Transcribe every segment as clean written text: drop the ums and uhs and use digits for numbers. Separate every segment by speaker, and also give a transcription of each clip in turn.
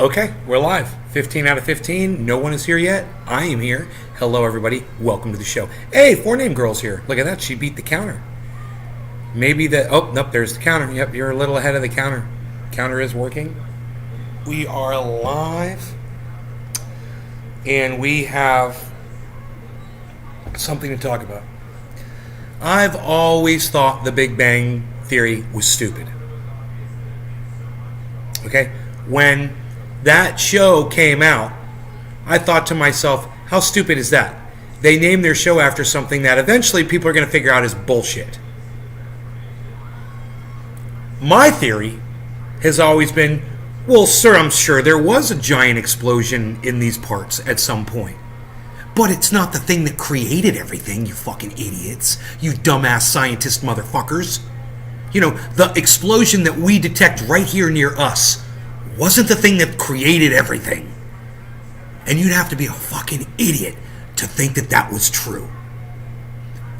Speaker 1: Okay, we're live. 15 out of 15. No one is here yet. I am here. Hello, everybody. Welcome to the show. Hey, Four Name Girl's here. Look at that. She beat the counter. Maybe the... Oh, nope, there's the counter. Yep, you're a little ahead of the counter. Counter is working. We are live. And we have something to talk about. I've always thought the Big Bang Theory was stupid. Okay? When that show came out, I thought to myself, how stupid is that? They named their show after something that eventually people are going to figure out is bullshit. My theory has always been, well, sir, I'm sure there was a giant explosion in these parts at some point. But it's not the thing that created everything, you fucking idiots. You dumbass scientist motherfuckers. You know, the explosion that we detect right here near us wasn't the thing that created everything. And you'd have to be a fucking idiot to think that that was true.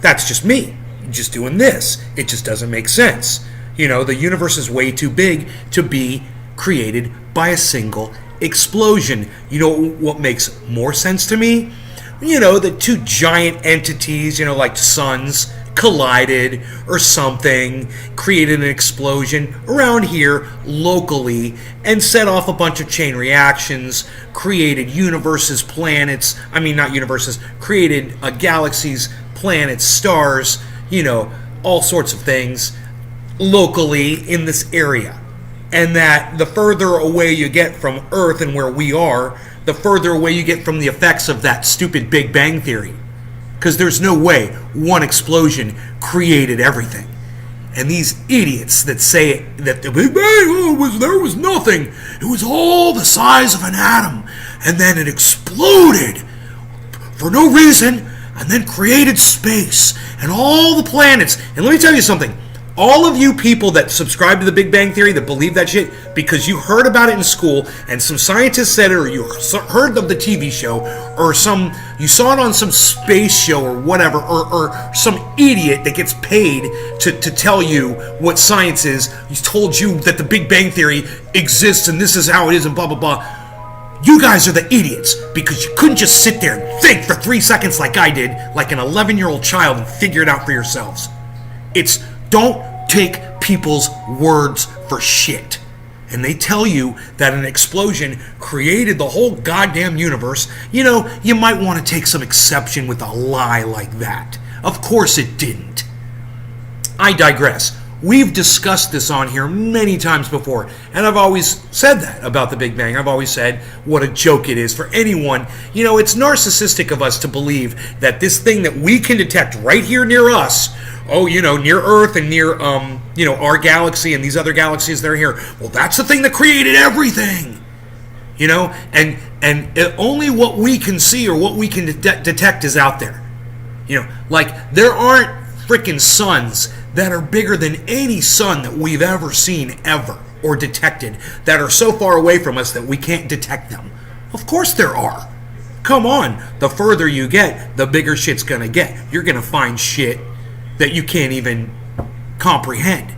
Speaker 1: That's just me. Just doing this. It just doesn't make sense. You know, the universe is way too big to be created by a single explosion. You know what makes more sense to me? You know, the two giant entities, you know, like suns collided or something, created an explosion around here locally and set off a bunch of chain reactions, created universes, planets, created galaxies, planets, stars, you know, all sorts of things locally in this area. And that the further away you get from Earth and where we are, the further away you get from the effects of that stupid Big Bang Theory. Because there's no way one explosion created everything. And these idiots that say that the Big Bang, there was nothing. It was all the size of an atom. And then it exploded for no reason. And then created space and all the planets. And let me tell you something. All of you people that subscribe to the Big Bang Theory, that believe that shit, because you heard about it in school, and some scientist said it, or you heard of the TV show, or you saw it on some space show or whatever, or some idiot that gets paid to tell you what science is, he's told you that the Big Bang Theory exists and this is how it is and blah, blah, blah. You guys are the idiots, because you couldn't just sit there and think for 3 seconds like I did, like an 11-year-old child, and figure it out for yourselves. Don't take people's words for shit. And they tell you that an explosion created the whole goddamn universe. You know, you might want to take some exception with a lie like that. Of course it didn't. I digress. We've discussed this on here many times before, and I've always said that about the Big Bang. I've always said what a joke it is for anyone. You know, it's narcissistic of us to believe that this thing that we can detect right here near us, near Earth and near, our galaxy and these other galaxies that are here, well, that's the thing that created everything. You know, and only what we can see or what we can detect is out there. You know, like there aren't freaking suns that are bigger than any sun that we've ever seen ever or detected that are so far away from us that we can't detect them. Of course there are. Come on, the further you get, the bigger shit's gonna get. You're gonna find shit that you can't even comprehend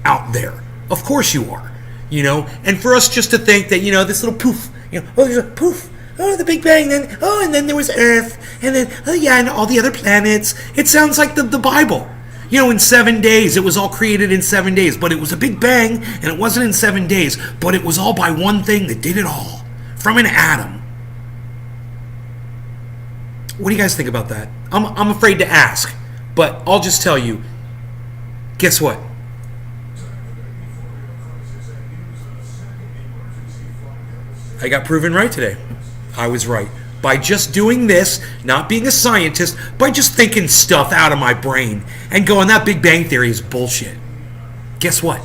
Speaker 1: out there. Of course you are. You know, and for us just to think that, you know, this little poof, there's a poof, the Big Bang, then, and then there was Earth, and then, and all the other planets. It sounds like the Bible. You know, in 7 days, it was all created in 7 days, but it was a Big Bang, and it wasn't in 7 days, but it was all by one thing that did it all, from an atom. What do you guys think about that? I'm afraid to ask, but I'll just tell you, guess what? I got proven right today. I was right. By just doing this, not being a scientist, by just thinking stuff out of my brain and going, that Big Bang Theory is bullshit. Guess what?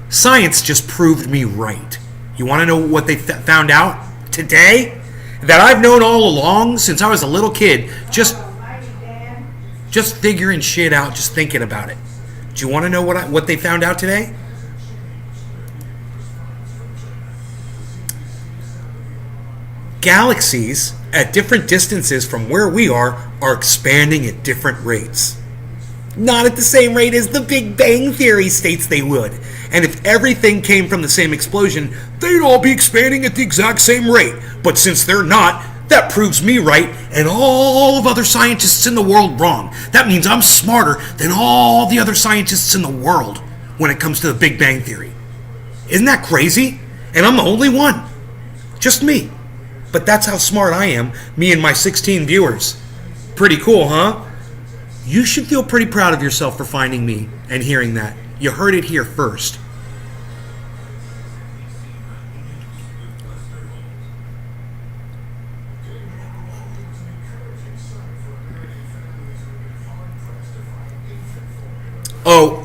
Speaker 1: Science just proved me right. You want to know what they found out today? That I've known all along since I was a little kid. Just figuring shit out, just thinking about it. Do you want to know what they found out today? Galaxies at different distances from where we are expanding at different rates. Not at the same rate as the Big Bang Theory states they would. And if everything came from the same explosion, they'd all be expanding at the exact same rate. But since they're not, that proves me right and all of other scientists in the world wrong. That means I'm smarter than all the other scientists in the world when it comes to the Big Bang Theory. Isn't that crazy? And I'm the only one. Just me. But that's how smart I am, me and my 16 viewers. Pretty cool, huh? You should feel pretty proud of yourself for finding me and hearing that. You heard it here first.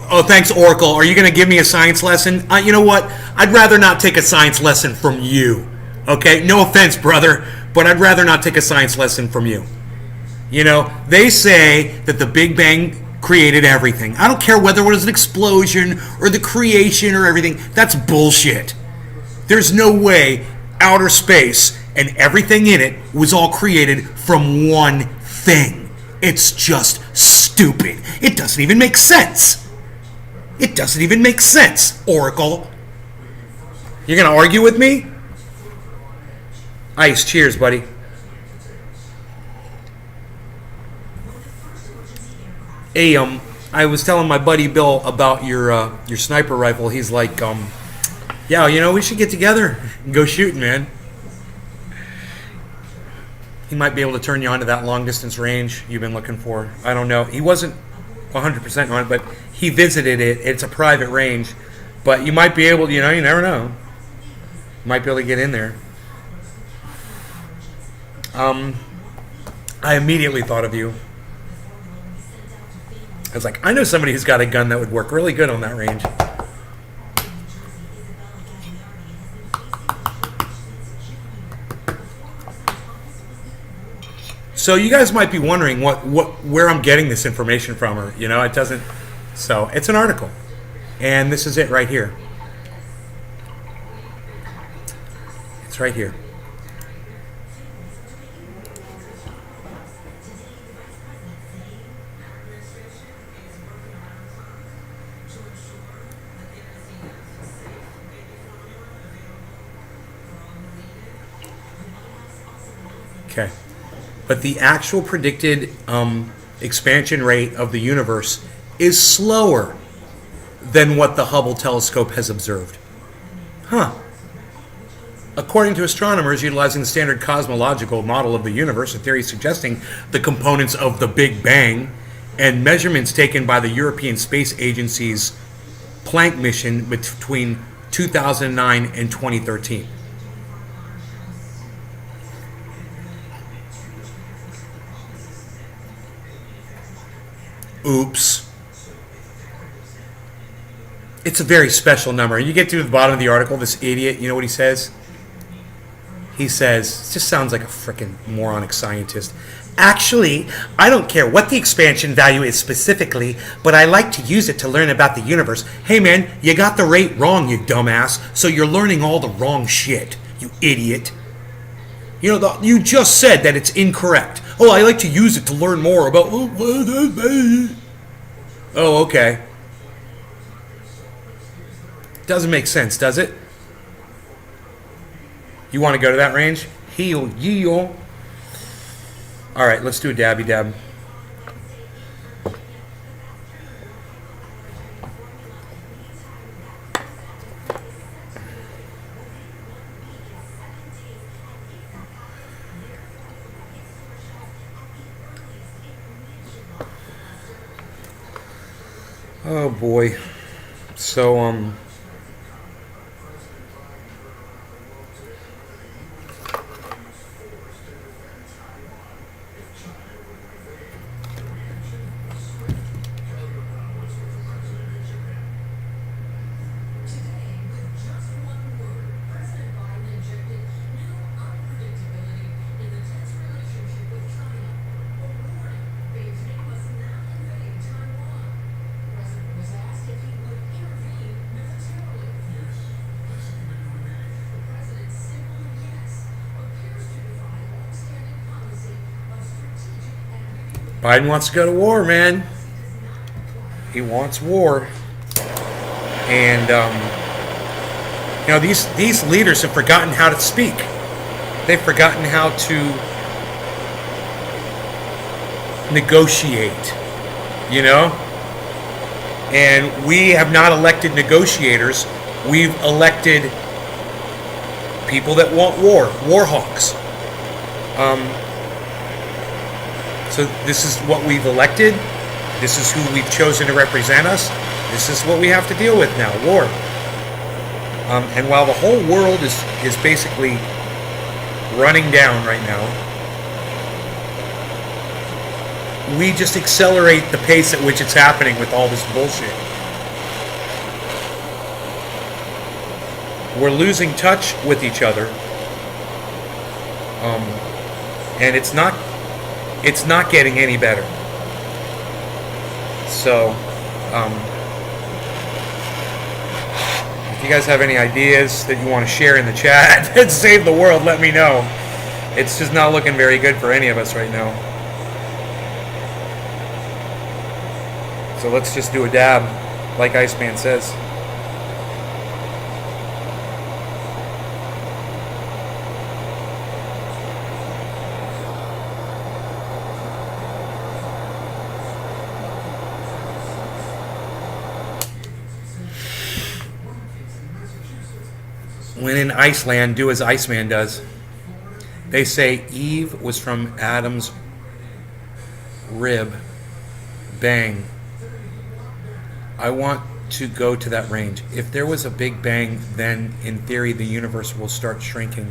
Speaker 1: Oh, thanks, Oracle. Are you going to give me a science lesson? You know what? I'd rather not take a science lesson from you. Okay? No offense, brother, but I'd rather not take a science lesson from you. You know, they say that the Big Bang created everything. I don't care whether it was an explosion or the creation or everything. That's bullshit. There's no way outer space and everything in it was all created from one thing. It's just stupid. It doesn't even make sense. It doesn't even make sense, Oracle. You're going to argue with me? Ice, cheers, buddy. Hey, I was telling my buddy Bill about your sniper rifle. He's like, yeah, you know, we should get together and go shooting, man. He might be able to turn you on to that long distance range you've been looking for. I don't know. He wasn't 100% on it, but he visited it. It's a private range, but you might be able to, you know, you never know. You might be able to get in there. I immediately thought of you. I was like, I know somebody who's got a gun that would work really good on that range. So you guys might be wondering where I'm getting this information from, or you know, it doesn't. So it's an article, and this is it right here. It's right here. Okay. But the actual predicted expansion rate of the universe is slower than what the Hubble telescope has observed. Huh. According to astronomers utilizing the standard cosmological model of the universe, a theory suggesting the components of the Big Bang, and measurements taken by the European Space Agency's Planck mission between 2009 and 2013. Oops. It's a very special number. You get to the bottom of the article, this idiot, you know what he says? He says, it just sounds like a freaking moronic scientist. Actually, I don't care what the expansion value is specifically, but I like to use it to learn about the universe. Hey man, you got the rate wrong, you dumbass, so you're learning all the wrong shit, you idiot. You know, you just said that it's incorrect. Oh, I like to use it to learn more about... Oh, okay. Doesn't make sense, does it? You want to go to that range? Heel, yeel. All right, let's do a dabby dab. Oh boy. So Biden wants to go to war, man. He wants war. And these leaders have forgotten how to speak. They've forgotten how to negotiate. And we have not elected negotiators. We've elected people that want war hawks. So this is what we've elected. This is who we've chosen to represent us. This is what we have to deal with now, war. And while the whole world is basically running down right now, we just accelerate the pace at which it's happening with all this bullshit. We're losing touch with each other, and it's not getting any better. So, if you guys have any ideas that you want to share in the chat and save the world, let me know. It's just not looking very good for any of us right now. So let's just do a dab, like Iceman says. When in Iceland, do as Iceman does. They say Eve was from Adam's rib. Bang. I want to go to that range. If there was a big bang, then in theory the universe will start shrinking.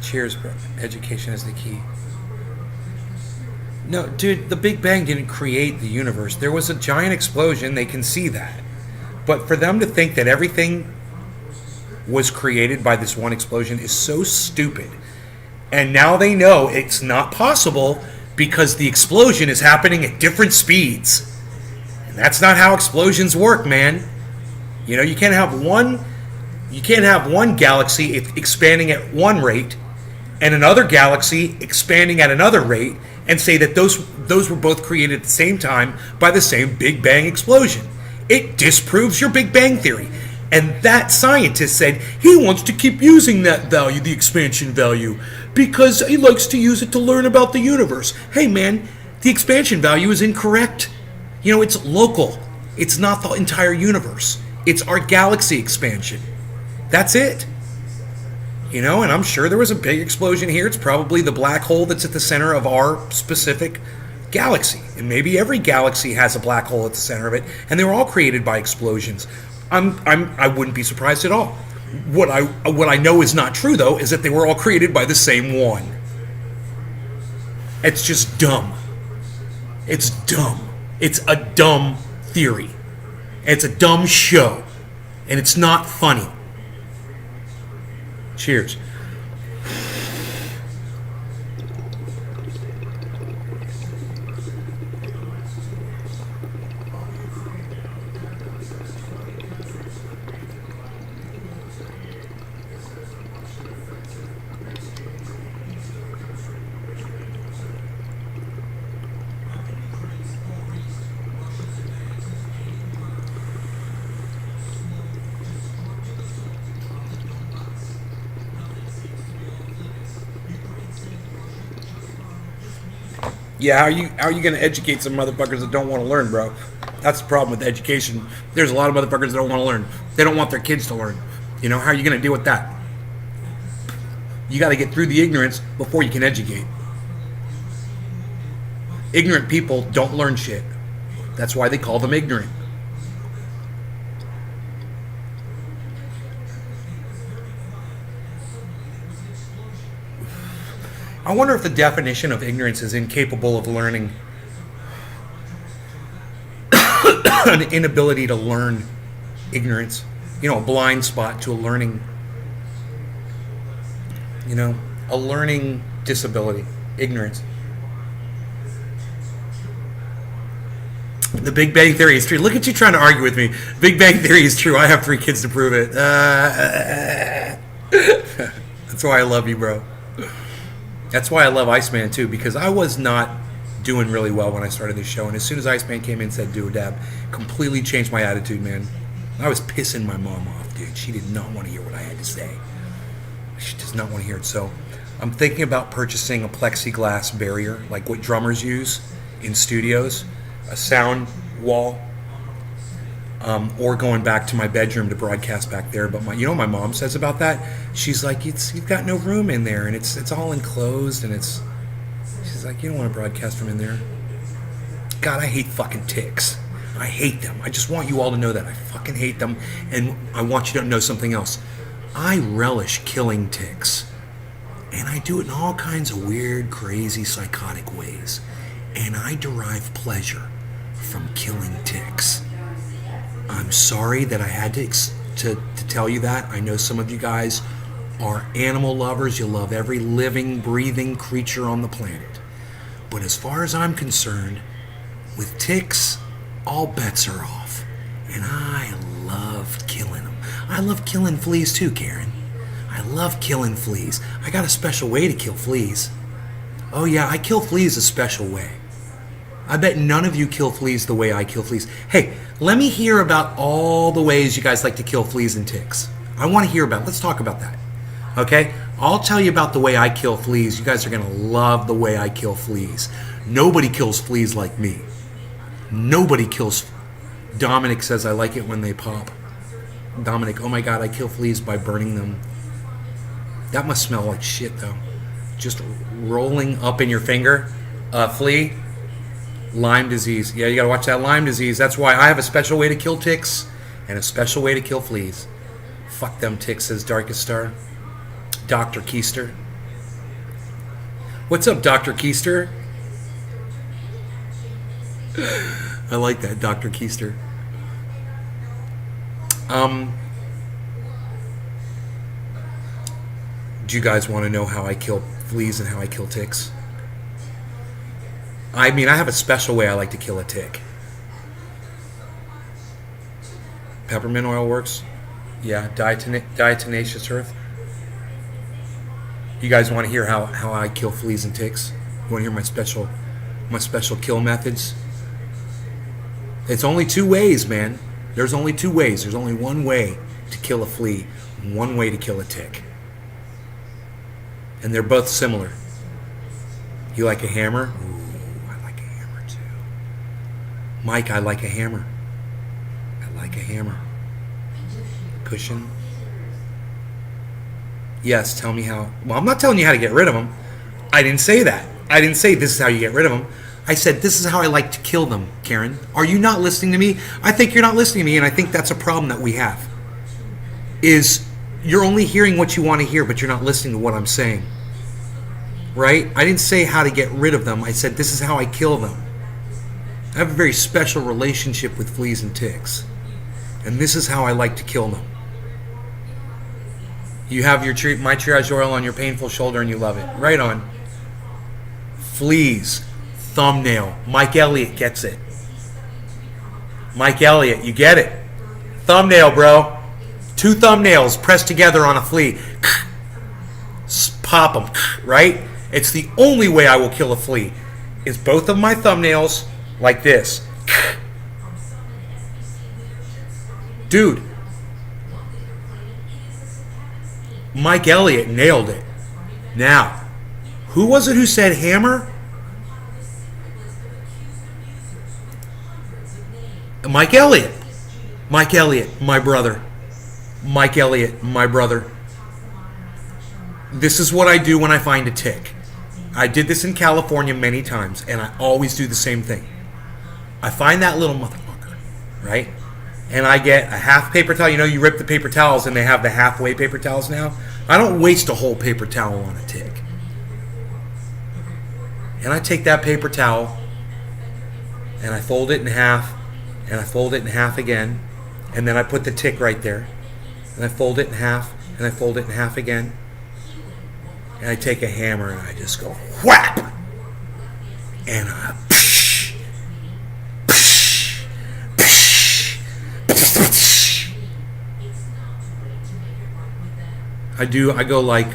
Speaker 1: Cheers, bro. Education is the key. No, dude, the Big Bang didn't create the universe. There was a giant explosion. They can see that. But for them to think that everything was created by this one explosion is so stupid. And now they know it's not possible because the explosion is happening at different speeds. And that's not how explosions work, man. You can't have one galaxy expanding at one rate and another galaxy expanding at another rate and say that those were both created at the same time by the same Big Bang explosion. It disproves your Big Bang theory. And that scientist said he wants to keep using that value, the expansion value, because he likes to use it to learn about the universe. Hey man, the expansion value is incorrect. It's local. It's not the entire universe. It's our galaxy expansion. That's it. And I'm sure there was a big explosion here. It's probably the black hole that's at the center of our specific galaxy. And maybe every galaxy has a black hole at the center of it, and they were all created by explosions. I wouldn't be surprised at all. What I know is not true, though, is that they were all created by the same one. It's just dumb. It's dumb. It's a dumb theory. It's a dumb show. And it's not funny. Cheers. Yeah, how are you going to educate some motherfuckers that don't want to learn, bro? That's the problem with education. There's a lot of motherfuckers that don't want to learn. They don't want their kids to learn. How are you going to deal with that? You got to get through the ignorance before you can educate. Ignorant people don't learn shit. That's why they call them ignorant. I wonder if the definition of ignorance is incapable of learning. An inability to learn ignorance. A blind spot to a learning, a learning disability. Ignorance. The Big Bang Theory is true. Look at you trying to argue with me. Big Bang Theory is true. I have 3 kids to prove it. That's why I love you, bro. That's why I love Iceman too, because I was not doing really well when I started this show. And as soon as Iceman came in and said do a dab, completely changed my attitude, man. I was pissing my mom off, dude. She did not want to hear what I had to say. She does not want to hear it. So I'm thinking about purchasing a plexiglass barrier, like what drummers use in studios, a sound wall, or going back to my bedroom to broadcast back there. But you know what my mom says about that? She's like, you've got no room in there, and it's all enclosed, and she's like, you don't want to broadcast from in there. God, I hate fucking ticks. I hate them. I just want you all to know that. I fucking hate them, and I want you to know something else. I relish killing ticks, and I do it in all kinds of weird, crazy, psychotic ways, and I derive pleasure from killing ticks. I'm sorry that I had to tell you that. I know some of you guys are animal lovers. You love every living, breathing creature on the planet. But as far as I'm concerned, with ticks, all bets are off. And I love killing them. I love killing fleas too, Karen. I love killing fleas. I got a special way to kill fleas. Oh yeah, I kill fleas a special way. I bet none of you kill fleas the way I kill fleas. Hey, let me hear about all the ways you guys like to kill fleas and ticks. I want to hear about it. Let's talk about that. Okay? I'll tell you about the way I kill fleas. You guys are going to love the way I kill fleas. Nobody kills fleas like me. Nobody kills. Dominic says I like it when they pop. Dominic, oh my God, I kill fleas by burning them. That must smell like shit, though. Just rolling up in your finger. Flea. Lyme disease. Yeah, you gotta watch that Lyme disease. That's why I have a special way to kill ticks and a special way to kill fleas. Fuck them ticks, says Darkest Star. Dr. Keister. What's up, Dr. Keister? I like that, Dr. Keister. Do you guys want to know how I kill fleas and how I kill ticks? I mean, I have a special way I like to kill a tick. Peppermint oil works. Yeah, diatomaceous earth. You guys want to hear how I kill fleas and ticks? You want to hear my special kill methods? It's only two ways, man. There's only two ways. There's only one way to kill a flea, one way to kill a tick. And they're both similar. You like a hammer? Ooh, I like a hammer too. Mike, I like a hammer. I like a hammer. Cushion. Yes, tell me how. Well, I'm not telling you how to get rid of them. I didn't say that. I didn't say this is how you get rid of them. I said this is how I like to kill them, Karen. Are you not listening to me? I think you're not listening to me, and I think that's a problem that we have. Is you're only hearing what you want to hear, but you're not listening to what I'm saying. Right? I didn't say how to get rid of them. I said this is how I kill them. I have a very special relationship with fleas and ticks. And this is how I like to kill them. You have your my triage oil on your painful shoulder and you love it. Right on. Fleas. Thumbnail. Mike Elliott gets it. Mike Elliott, you get it. Thumbnail, bro. Two thumbnails pressed together on a flea. Pop them, right? It's the only way I will kill a flea. Is both of my thumbnails like this. Dude. Mike Elliott nailed it. Now, who was it who said hammer? Mike Elliott. Mike Elliott, my brother. Mike Elliott, my brother. This is what I do when I find a tick. I did this in California many times, and I always do the same thing. I find that little motherfucker, right? And I get a half paper towel. You know, you rip the paper towels, and they have the halfway paper towels now. I don't waste a whole paper towel on a tick. And I take that paper towel, and I fold it in half, and I fold it in half again, and then I put the tick right there, and I fold it in half, and I fold it in half again, and I take a hammer and I just go whap, and I psh, psh, psh, psh. I go like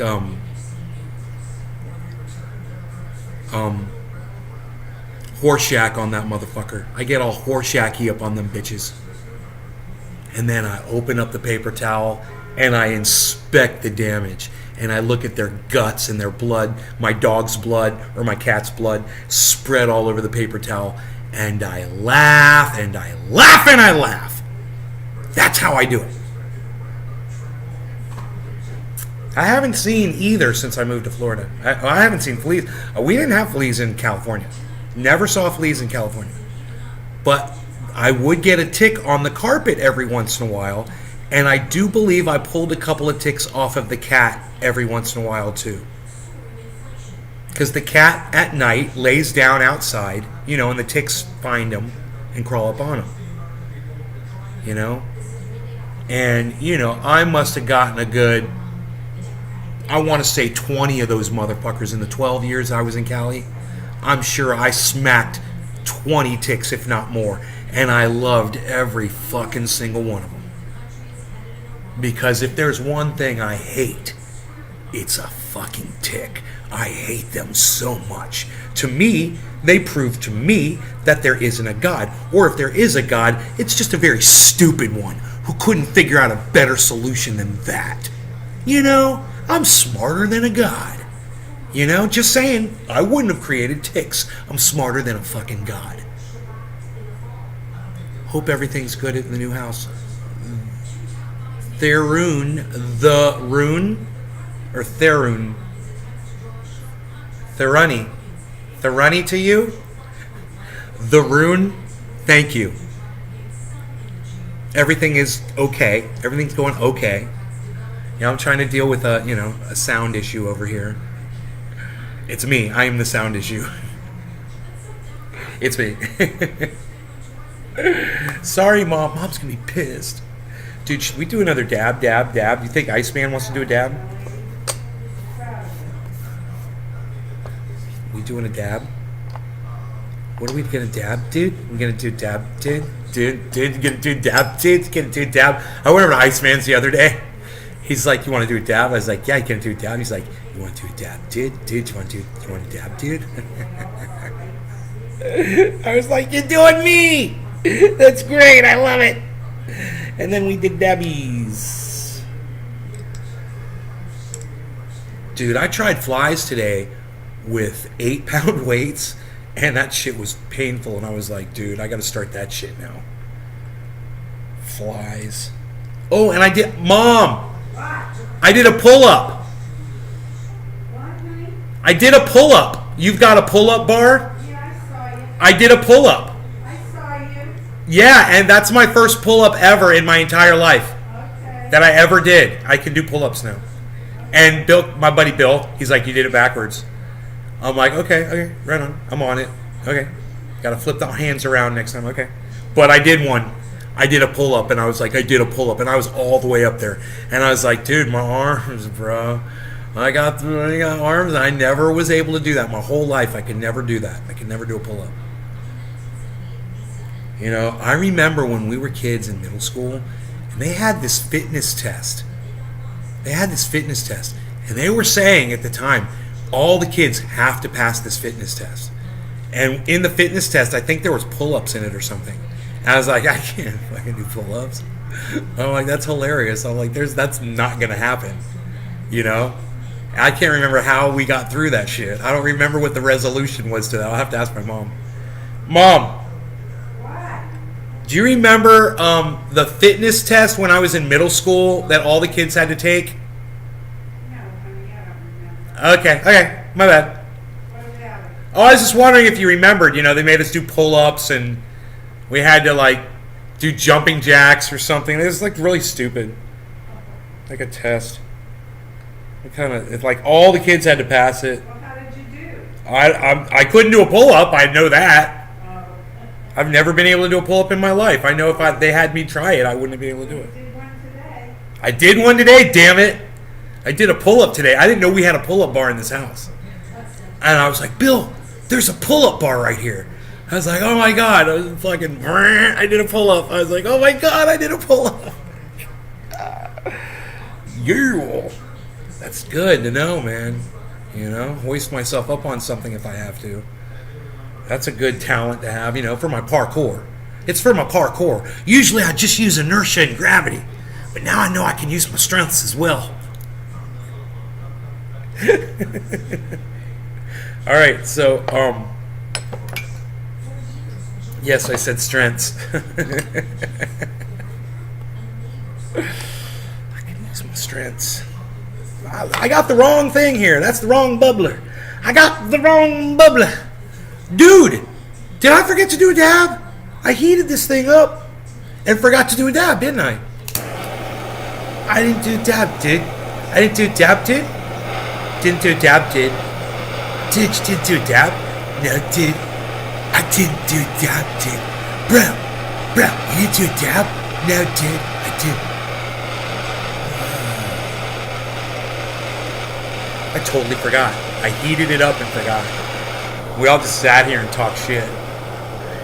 Speaker 1: Horseshack on that motherfucker. I get all horseshacky up on them bitches. And then I open up the paper towel and I inspect the damage. And I look at their guts and their blood, my dog's blood or my cat's blood, spread all over the paper towel. And I laugh and I laugh and I laugh. That's how I do it. I haven't seen either since I moved to Florida. I haven't seen fleas. We didn't have fleas in California. Never saw fleas in California. But I would get a tick on the carpet every once in a while. And I do believe I pulled a couple of ticks off of the cat every once in a while too. Because the cat at night lays down outside, and the ticks find him and crawl up on him. And, I must have gotten a good, I want to say 20 of those motherfuckers in the 12 years I was in Cali. I'm sure I smacked 20 ticks, if not more. And I loved every fucking single one of them. Because if there's one thing I hate, it's a fucking tick. I hate them so much. To me, they prove to me that there isn't a God. Or if there is a God, it's just a very stupid one who couldn't figure out a better solution than that. I'm smarter than a God. Just saying, I wouldn't have created ticks. I'm smarter than a fucking God. Hope everything's good in the new house. Therun Theruni to you. The rune, thank you. Everything is okay. Everything's going okay. I'm trying to deal with a sound issue over here. It's me. I am the sound issue. It's me. Sorry, Mom. Mom's gonna be pissed. Dude, should we do another dab? You think Iceman wants to do a dab? We doing a dab? What are we gonna dab, dude? We're gonna do dab, dude. You gonna do dab, dude? You gonna do dab? I went over to Iceman's the other day. He's like, you want to do a dab? I was like, yeah, you can do a dab. He's like, you want to do a dab, dude? Dude, you want to dab, dude? I was like, you're doing me. That's great. I love it. And then we did dabbies. Dude, I tried flies today with 8-pound weights, and that shit was painful. And I was like, dude, I got to start that shit now. Flies. Oh, and I did, Mom, I did a pull-up. I did a pull-up. You've got a pull-up bar?
Speaker 2: Yeah, I saw you.
Speaker 1: I did a pull-up.
Speaker 2: I saw you.
Speaker 1: Yeah, and that's my first pull-up ever in my entire life.
Speaker 2: Okay.
Speaker 1: That I ever did. I can do pull-ups now. And Bill, my buddy Bill, he's like, you did it backwards. I'm like, okay, right on. I'm on it. Okay. Got to flip the hands around next time. Okay. But I did one. I did a pull-up, and I was like, I did a pull-up, and I was all the way up there. And I was like, dude, my arms, bro. I got arms. I never was able to do that. My whole life, I could never do that. I could never do a pull-up. I remember when we were kids in middle school, and they had this fitness test. And they were saying at the time, all the kids have to pass this fitness test. And in the fitness test, I think there was pull-ups in it or something. And I was like, I can't fucking do pull-ups. I'm like, that's hilarious. I'm like, that's not going to happen. I can't remember how we got through that shit. I don't remember what the resolution was to that. I'll have to ask my mom. Mom.
Speaker 2: What?
Speaker 1: Do you remember the fitness test when I was in middle school that all the kids had to take?
Speaker 2: No, honey, I don't remember.
Speaker 1: Okay, my bad.
Speaker 2: What about it?
Speaker 1: Oh, I was just wondering if you remembered. They made us do pull-ups and we had to do jumping jacks or something. It was really stupid, like a test. It's like all the kids had to pass it.
Speaker 2: Well, how did you do?
Speaker 1: I couldn't do a pull-up. I know that.
Speaker 2: Oh.
Speaker 1: I've never been able to do a pull-up in my life. I know if they had me try it, I wouldn't have been able to do it.
Speaker 2: You did one today.
Speaker 1: I did one today, damn it. I did a pull-up today. I didn't know we had a pull-up bar in this house. And I was like, Bill, there's a pull-up bar right here. I was like, oh my God. I was fucking, I did a pull-up. I was like, oh my God, I did a pull-up. Yeah. That's good to know, man. Hoist myself up on something if I have to. That's a good talent to have, for my parkour. It's for my parkour. Usually I just use inertia and gravity, but now I know I can use my strengths as well. All right, so yes, I said strengths. I can use my strengths. I got the wrong thing here. That's the wrong bubbler. I got the wrong bubbler. Dude, did I forget to do a dab? I heated this thing up and forgot to do a dab, didn't I? I didn't do a dab, dude. I didn't do a dab, dude. Didn't do a dab, dude. Dude, you didn't do a dab? No, dude. I didn't do a dab, dude. Bro, you didn't do a dab? No, dude. I did. I totally forgot. I heated it up and forgot. We all just sat here and talked shit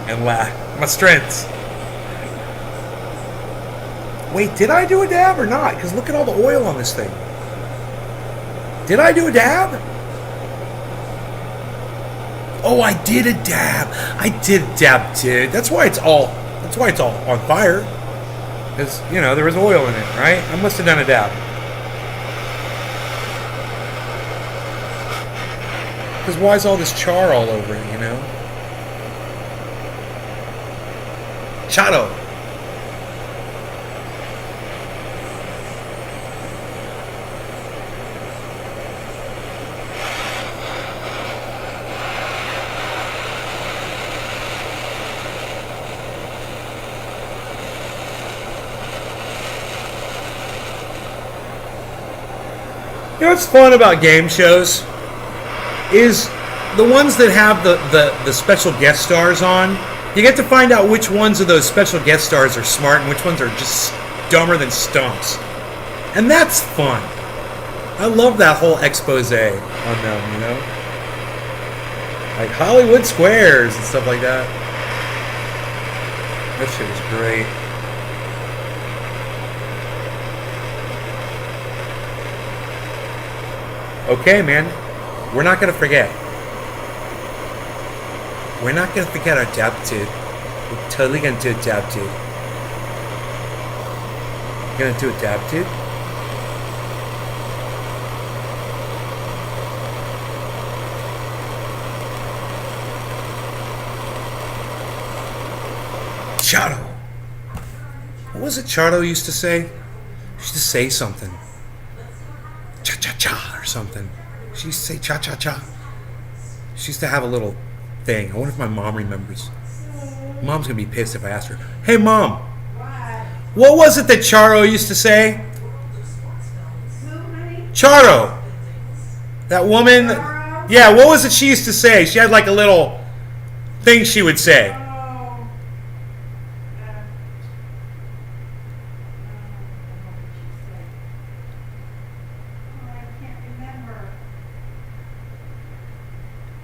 Speaker 1: and laughed. My strengths. Wait, did I do a dab or not? Because look at all the oil on this thing. Did I do a dab? Oh, I did a dab. I did a dab, dude. That's why it's all on fire. Because, there was oil in it, right? I must have done a dab. Because why is all this char all over it, Chato. What's fun about game shows is the ones that have the special guest stars on. You get to find out which ones of those special guest stars are smart and which ones are just dumber than stumps. And that's fun. I love that whole expose on them, Like Hollywood Squares and stuff like that. That shit was great. Okay, man. We're not going to forget. We're not going to forget our dab, dude. We're totally going to do a dab, dude. You're going to do a dab, dude? Chato. What was it Chato used to say? She used to say something. Cha-cha-cha or something. She used to say cha-cha-cha. She used to have a little thing. I wonder if my mom remembers. Mom's going to be pissed if I ask her. Hey, Mom. What was it that Charo used to say? Charo. That woman. Yeah, what was it she used to say? She had like a little thing she would say.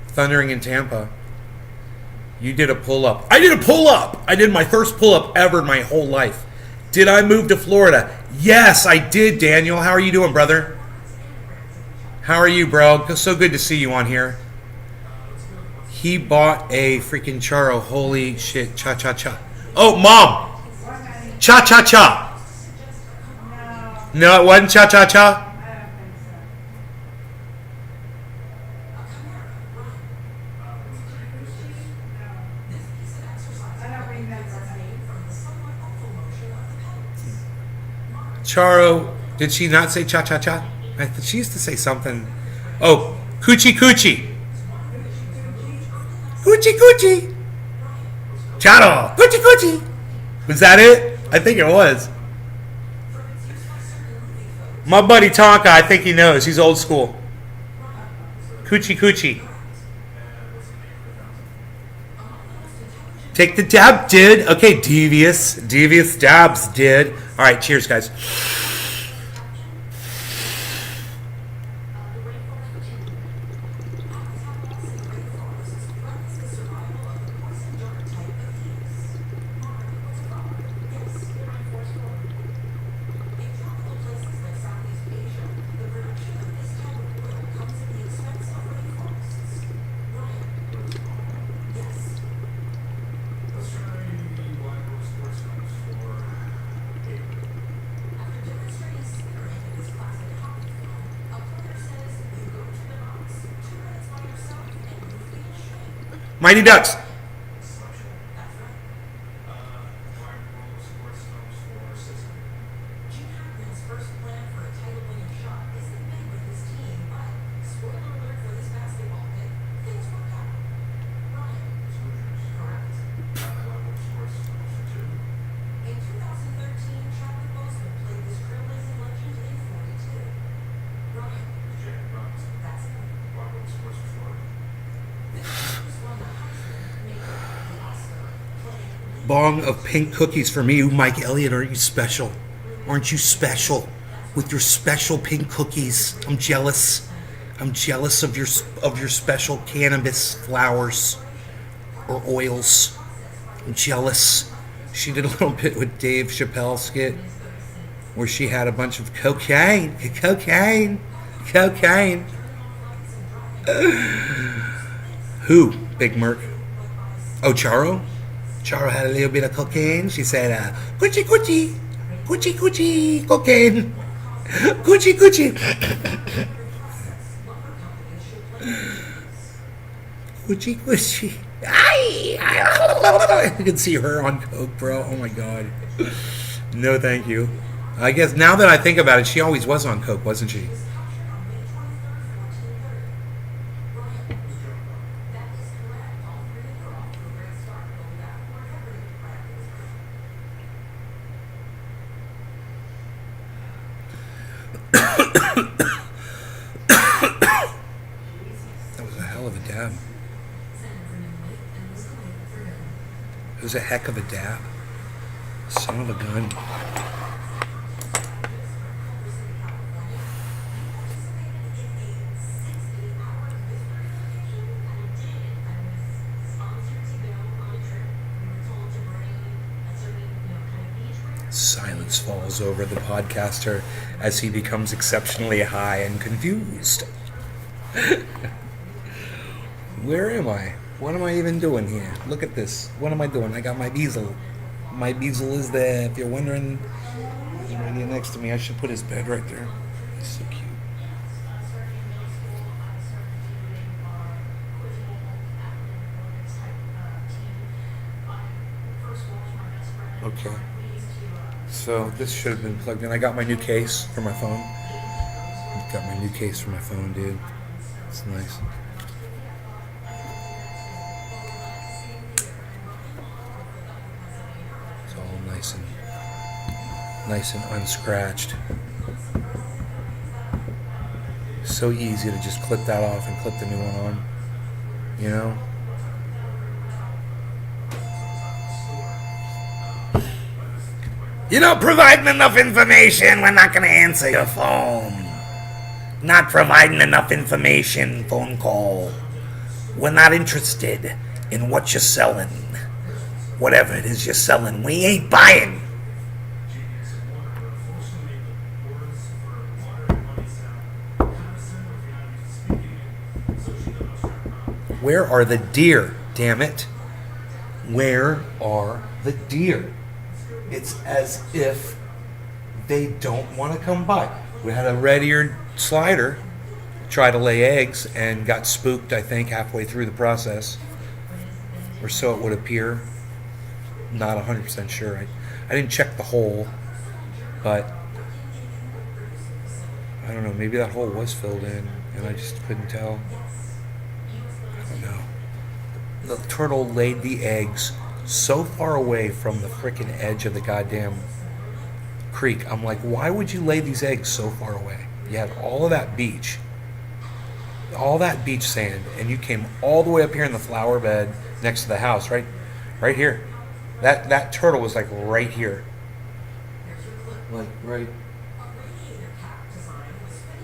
Speaker 1: Thundering in Tampa. You did a pull-up. I did a pull-up! I did my first pull-up ever in my whole life. Did I move to Florida? Yes, I did, Daniel. How are you doing, brother? How are you, bro? So good to see you on here. He bought a freaking Charo. Holy shit. Cha-cha-cha. Oh, Mom! Cha-cha-cha. No, it wasn't cha-cha-cha? Charo, did she not say cha-cha-cha? I thought she used to say something. Oh, coochie-coochie. Coochie-coochie. Charo, coochie-coochie. Was that it? I think it was. My buddy Tonka, I think he knows. He's old school. Coochie-coochie. Take the dab, did. Okay, devious dabs, did. All right, cheers, guys. Mighty Ducks. Bong of pink cookies for me. Mike Elliott, aren't you special? Aren't you special with your special pink cookies? I'm jealous. I'm jealous of your special cannabis flowers or oils. I'm jealous. She did a little bit with Dave Chappelle skit where she had a bunch of cocaine. Who? Big Merc. Oh, Charo? Charo had a little bit of cocaine. She said, Gucci, Gucci, Gucci, Gucci, cocaine. Gucci, Gucci. Gucci, Gucci. You can see her on coke, bro. Oh my god. No, thank you. I guess now that I think about it, she always was on coke, wasn't she? It was a heck of a dab. Son of a gun. Silence falls over the podcaster as he becomes exceptionally high and confused. Where am I? What am I even doing here? Look at this. What am I doing? I got my bezel. My bezel is there. If you're wondering, he's right here next to me. I should put his bed right there. He's so cute. Okay. So this should have been plugged in. I got my new case for my phone. Got my new case for my phone, dude. It's nice. Nice and unscratched. So easy to just clip that off and clip the new one on, you know? You're not providing enough information. We're not going to answer your phone. Not providing enough information. Phone call. We're not interested in what you're selling. Whatever it is you're selling, we ain't buying. Where are the deer, damn it? Where are the deer? It's as if they don't want to come by. We had a red-eared slider try to lay eggs and got spooked, I think, halfway through the process. Or so it would appear. Not 100% sure. I didn't check the hole, but I don't know, maybe that hole was filled in and I just couldn't tell. The turtle laid the eggs so far away from the frickin' edge of the goddamn creek. I'm like, why would you lay these eggs so far away? You had all of that beach sand, and you came all the way up here in the flower bed next to the house, right here. That turtle was like right here. Like right.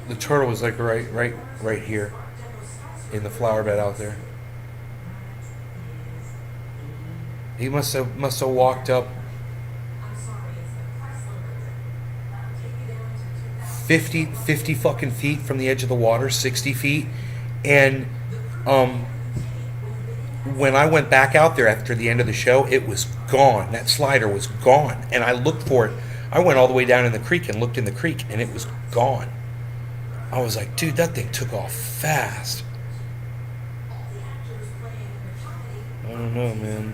Speaker 1: The turtle was like right here in the flower bed out there. He must have walked up 50 fucking feet from the edge of the water, 60 feet. And when I went back out there after the end of the show, it was gone. That slider was gone. And I looked for it. I went all the way down in the creek and looked in the creek, and it was gone. I was like, dude, that thing took off fast. don't know, man.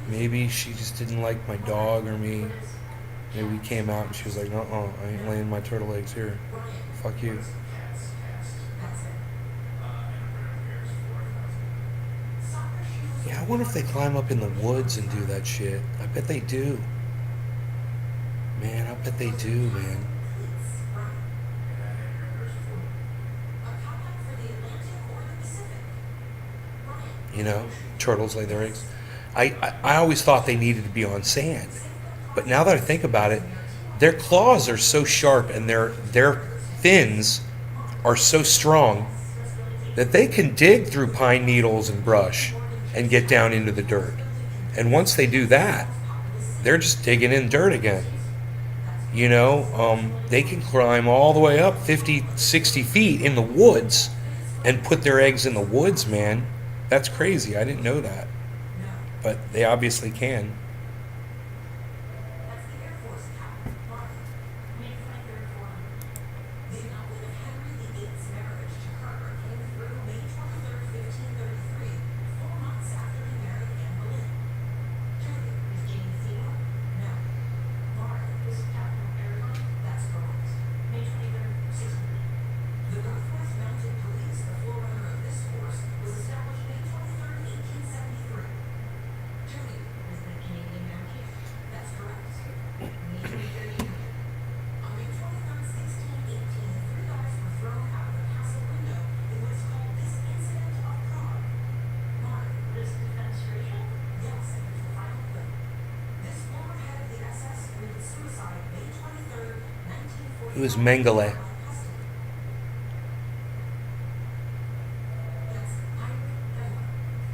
Speaker 1: Maybe she just didn't like my dog or me. Maybe we came out and she was like, "No, I ain't laying my turtle eggs here. Fuck you." Yeah, I wonder if they climb up in the woods and do that shit. I bet they do. Man, I bet they do, man. You know, turtles lay their eggs. I always thought they needed to be on sand. But now that I think about it, their claws are so sharp and their fins are so strong that they can dig through pine needles and brush and get down into the dirt. And once they do that, they're just digging in dirt again. You know, they can climb all the way up 50, 60 feet in the woods and put their eggs in the woods, man. That's crazy. I didn't know that. But they obviously can. It was Mengele.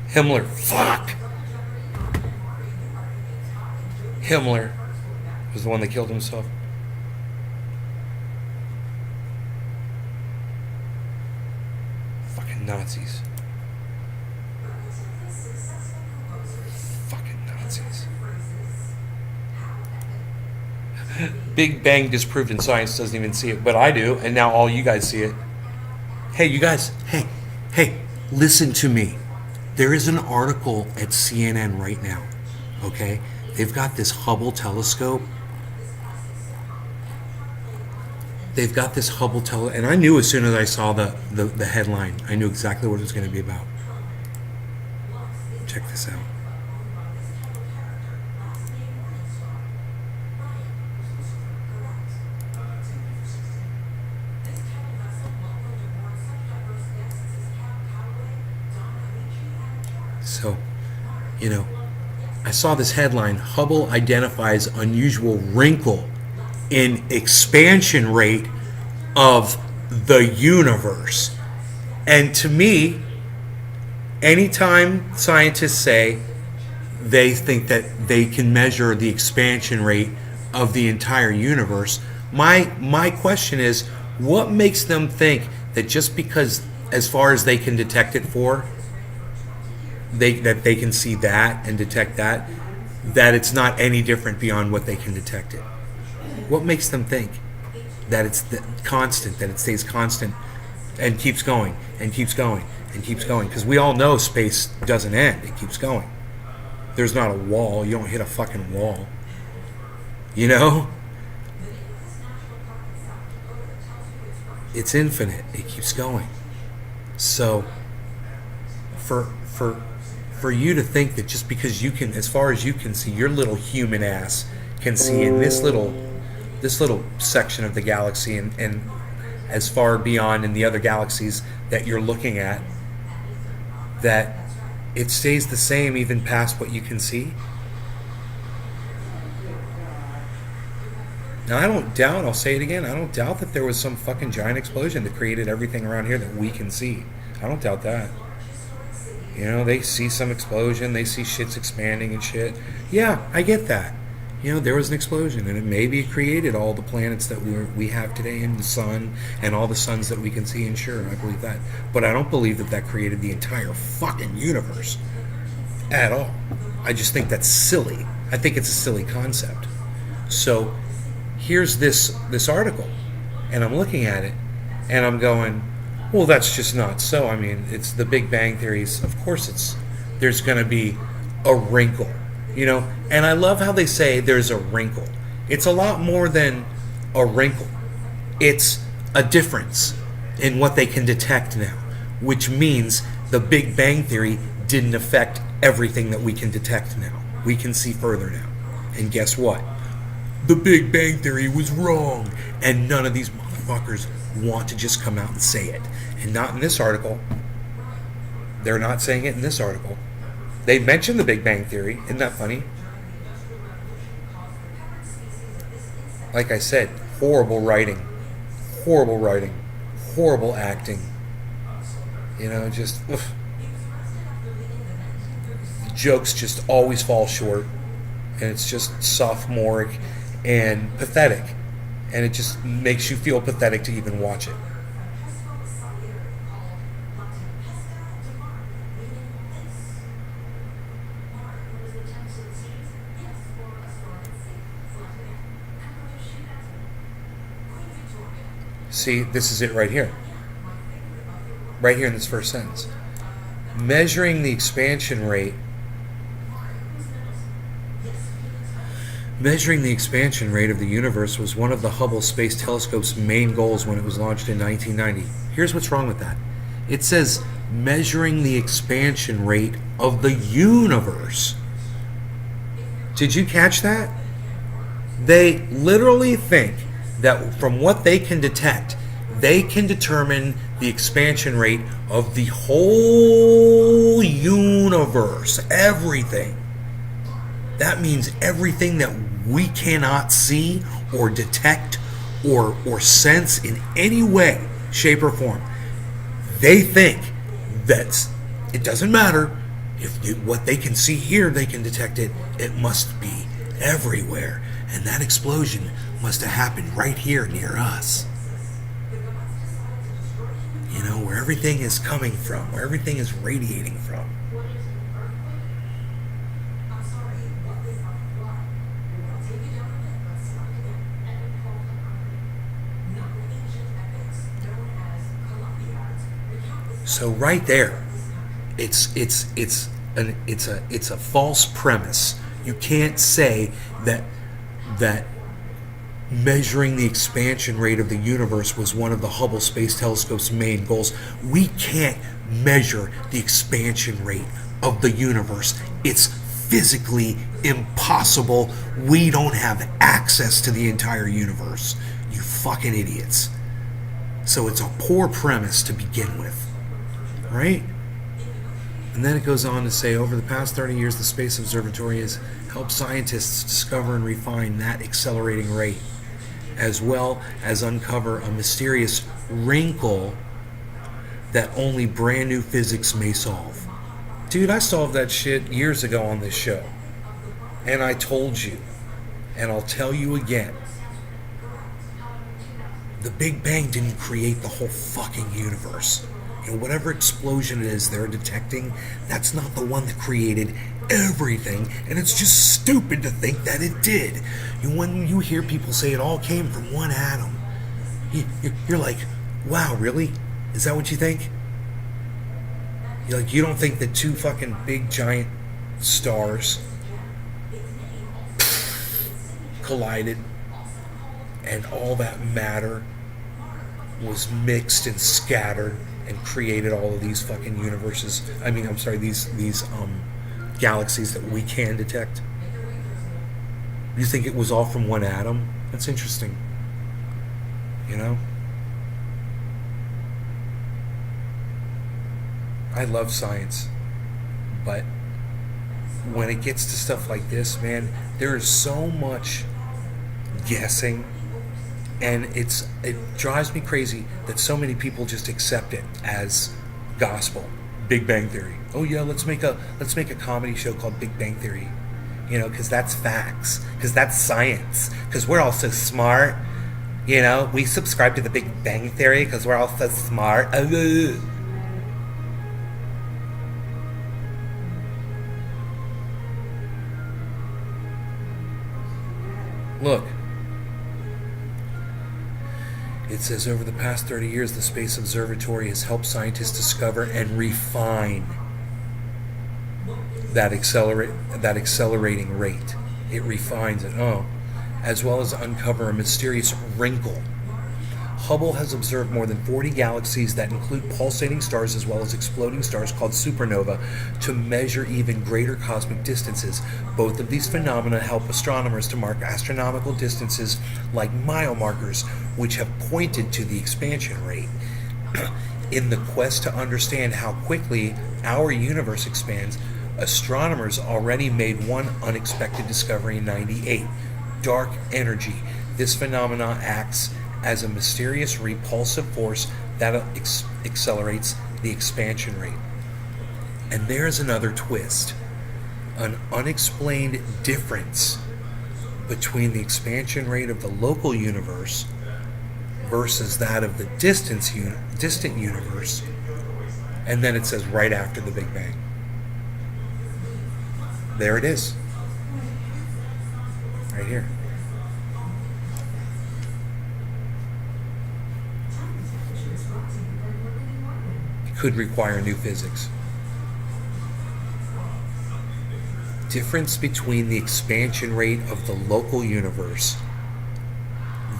Speaker 1: Himmler. Fuck. Himmler was the one that killed himself. Fucking Nazis. Fucking Nazis. Big Bang disproved in science doesn't even see it, but I do, and now all you guys see it. Hey, you guys, hey, listen to me. There is an article at CNN right now, okay? They've got this Hubble telescope. And I knew as soon as I saw the headline, I knew exactly what it was going to be about. Check this out. So, you know, I saw this headline, Hubble identifies unusual wrinkle in expansion rate of the universe. And to me, anytime scientists say they think that they can measure the expansion rate of the entire universe, my question is, what makes them think that just because, as far as they can detect it for, that they can see that and detect that it's not any different beyond what they can detect it? What makes them think that it's constant, that it stays constant and keeps going and keeps going and keeps going? Because we all know space doesn't end. It keeps going. There's not a wall. You don't hit a fucking wall. You know? It's infinite. It keeps going. So for you to think that just because you can, as far as you can see, your little human ass can see in this little section of the galaxy and as far beyond in the other galaxies that you're looking at, that it stays the same even past what you can see. Now, I don't doubt, I'll say it again, I don't doubt that there was some fucking giant explosion that created everything around here that we can see. I don't doubt that. You know, they see some explosion, they see shit's expanding and shit. Yeah, I get that. You know, there was an explosion, and it maybe created all the planets that we have today, and the sun, and all the suns that we can see, and sure, I believe that. But I don't believe that created the entire fucking universe. At all. I just think that's silly. I think it's a silly concept. So, here's this article, and I'm looking at it, and I'm going, well, that's just not so. I mean, it's the Big Bang theories. Of course it's there's going to be a wrinkle, you know? And I love how they say there's a wrinkle. It's a lot more than a wrinkle. It's a difference in what they can detect now, which means the Big Bang Theory didn't affect everything that we can detect now. We can see further now. And guess what? The Big Bang Theory was wrong. And none of these motherfuckers want to just come out and say it. And not in this article. They're not saying it in this article. They mentioned the Big Bang Theory. Isn't that funny? Like I said, horrible writing. Horrible writing. Horrible acting. You know, just... Ugh. The jokes just always fall short. And it's just sophomoric and pathetic. And it just makes you feel pathetic to even watch it. See, this is it right here. Right here in this first sentence. Measuring the expansion rate. Measuring the expansion rate of the universe was one of the Hubble Space Telescope's main goals when it was launched in 1990. Here's what's wrong with that. It says measuring the expansion rate of the universe. Did you catch that? They literally think that from what they can detect, they can determine the expansion rate of the whole universe, everything. That means everything that we cannot see or detect or sense in any way, shape, or form. They think that it doesn't matter if what they can see here, they can detect it. It must be everywhere. And that explosion must have happened right here near us. You know, where everything is coming from, where everything is radiating from. So right there, it's a false premise. You can't say that measuring the expansion rate of the universe was one of the Hubble Space Telescope's main goals. We can't measure the expansion rate of the universe. It's physically impossible. We don't have access to the entire universe. You fucking idiots. So it's a poor premise to begin with. Right? And then it goes on to say, over the past 30 years, the Space Observatory has helped scientists discover and refine that accelerating rate, as well as uncover a mysterious wrinkle that only brand new physics may solve. Dude, I solved that shit years ago on this show. And I told you, and I'll tell you again, the Big Bang didn't create the whole fucking universe. You know, whatever explosion it is they're detecting, that's not the one that created everything, and it's just stupid to think that it did. When you hear people say it all came from one atom, you're like, wow, really? Is that what you think? You're like, you don't think that two fucking big giant stars collided and all that matter was mixed and scattered and created all of these fucking universes. These galaxies that we can detect. You think it was all from one atom? That's interesting. You know? I love science, but when it gets to stuff like this, man, there is so much guessing. And it drives me crazy that so many people just accept it as gospel. Big Bang Theory. Oh yeah, let's make a comedy show called Big Bang Theory. You know, because that's facts. Because that's science. Because we're all so smart. You know, we subscribe to the Big Bang Theory because we're all so smart. Look. It says, over the past 30 years, the Space Observatory has helped scientists discover and refine that accelerating rate. It refines it. Oh, as well as uncover a mysterious wrinkle. Hubble has observed more than 40 galaxies that include pulsating stars as well as exploding stars called supernova to measure even greater cosmic distances. Both of these phenomena help astronomers to mark astronomical distances like mile markers, which have pointed to the expansion rate. In the quest to understand how quickly our universe expands, astronomers already made one unexpected discovery in '98: dark energy. This phenomenon acts as a mysterious repulsive force that accelerates the expansion rate. And there's another twist: an unexplained difference between the expansion rate of the local universe versus that of the distant universe. And then it says right after the Big Bang. There it is. Right here. It could require new physics. Difference between the expansion rate of the local universe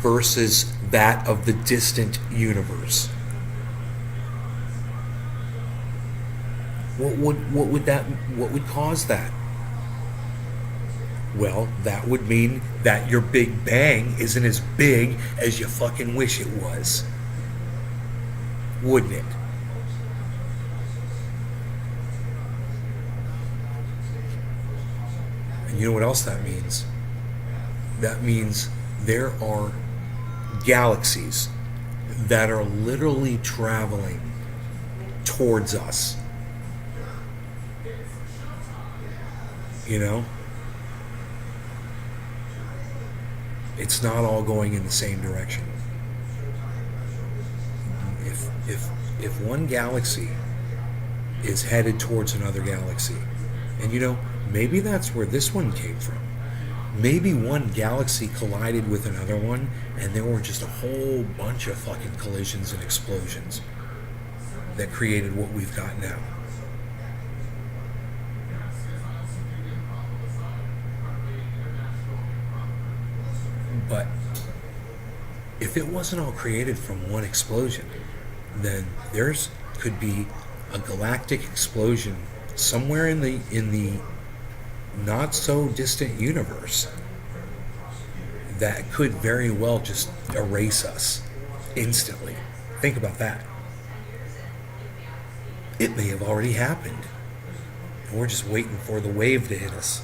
Speaker 1: versus that of the distant universe. What would cause that? Well, that would mean that your Big Bang isn't as big as you fucking wish it was. Wouldn't it? And you know what else that means? That means there are galaxies that are literally traveling towards us. You know? It's not all going in the same direction. If one galaxy is headed towards another galaxy, and you know, maybe that's where this one came from. Maybe one galaxy collided with another one, and there were just a whole bunch of fucking collisions and explosions that created what we've got now. But if it wasn't all created from one explosion, then there's could be a galactic explosion somewhere in the not so distant universe that could very well just erase us instantly. Think about that. It may have already happened. And we're just waiting for the wave to hit us.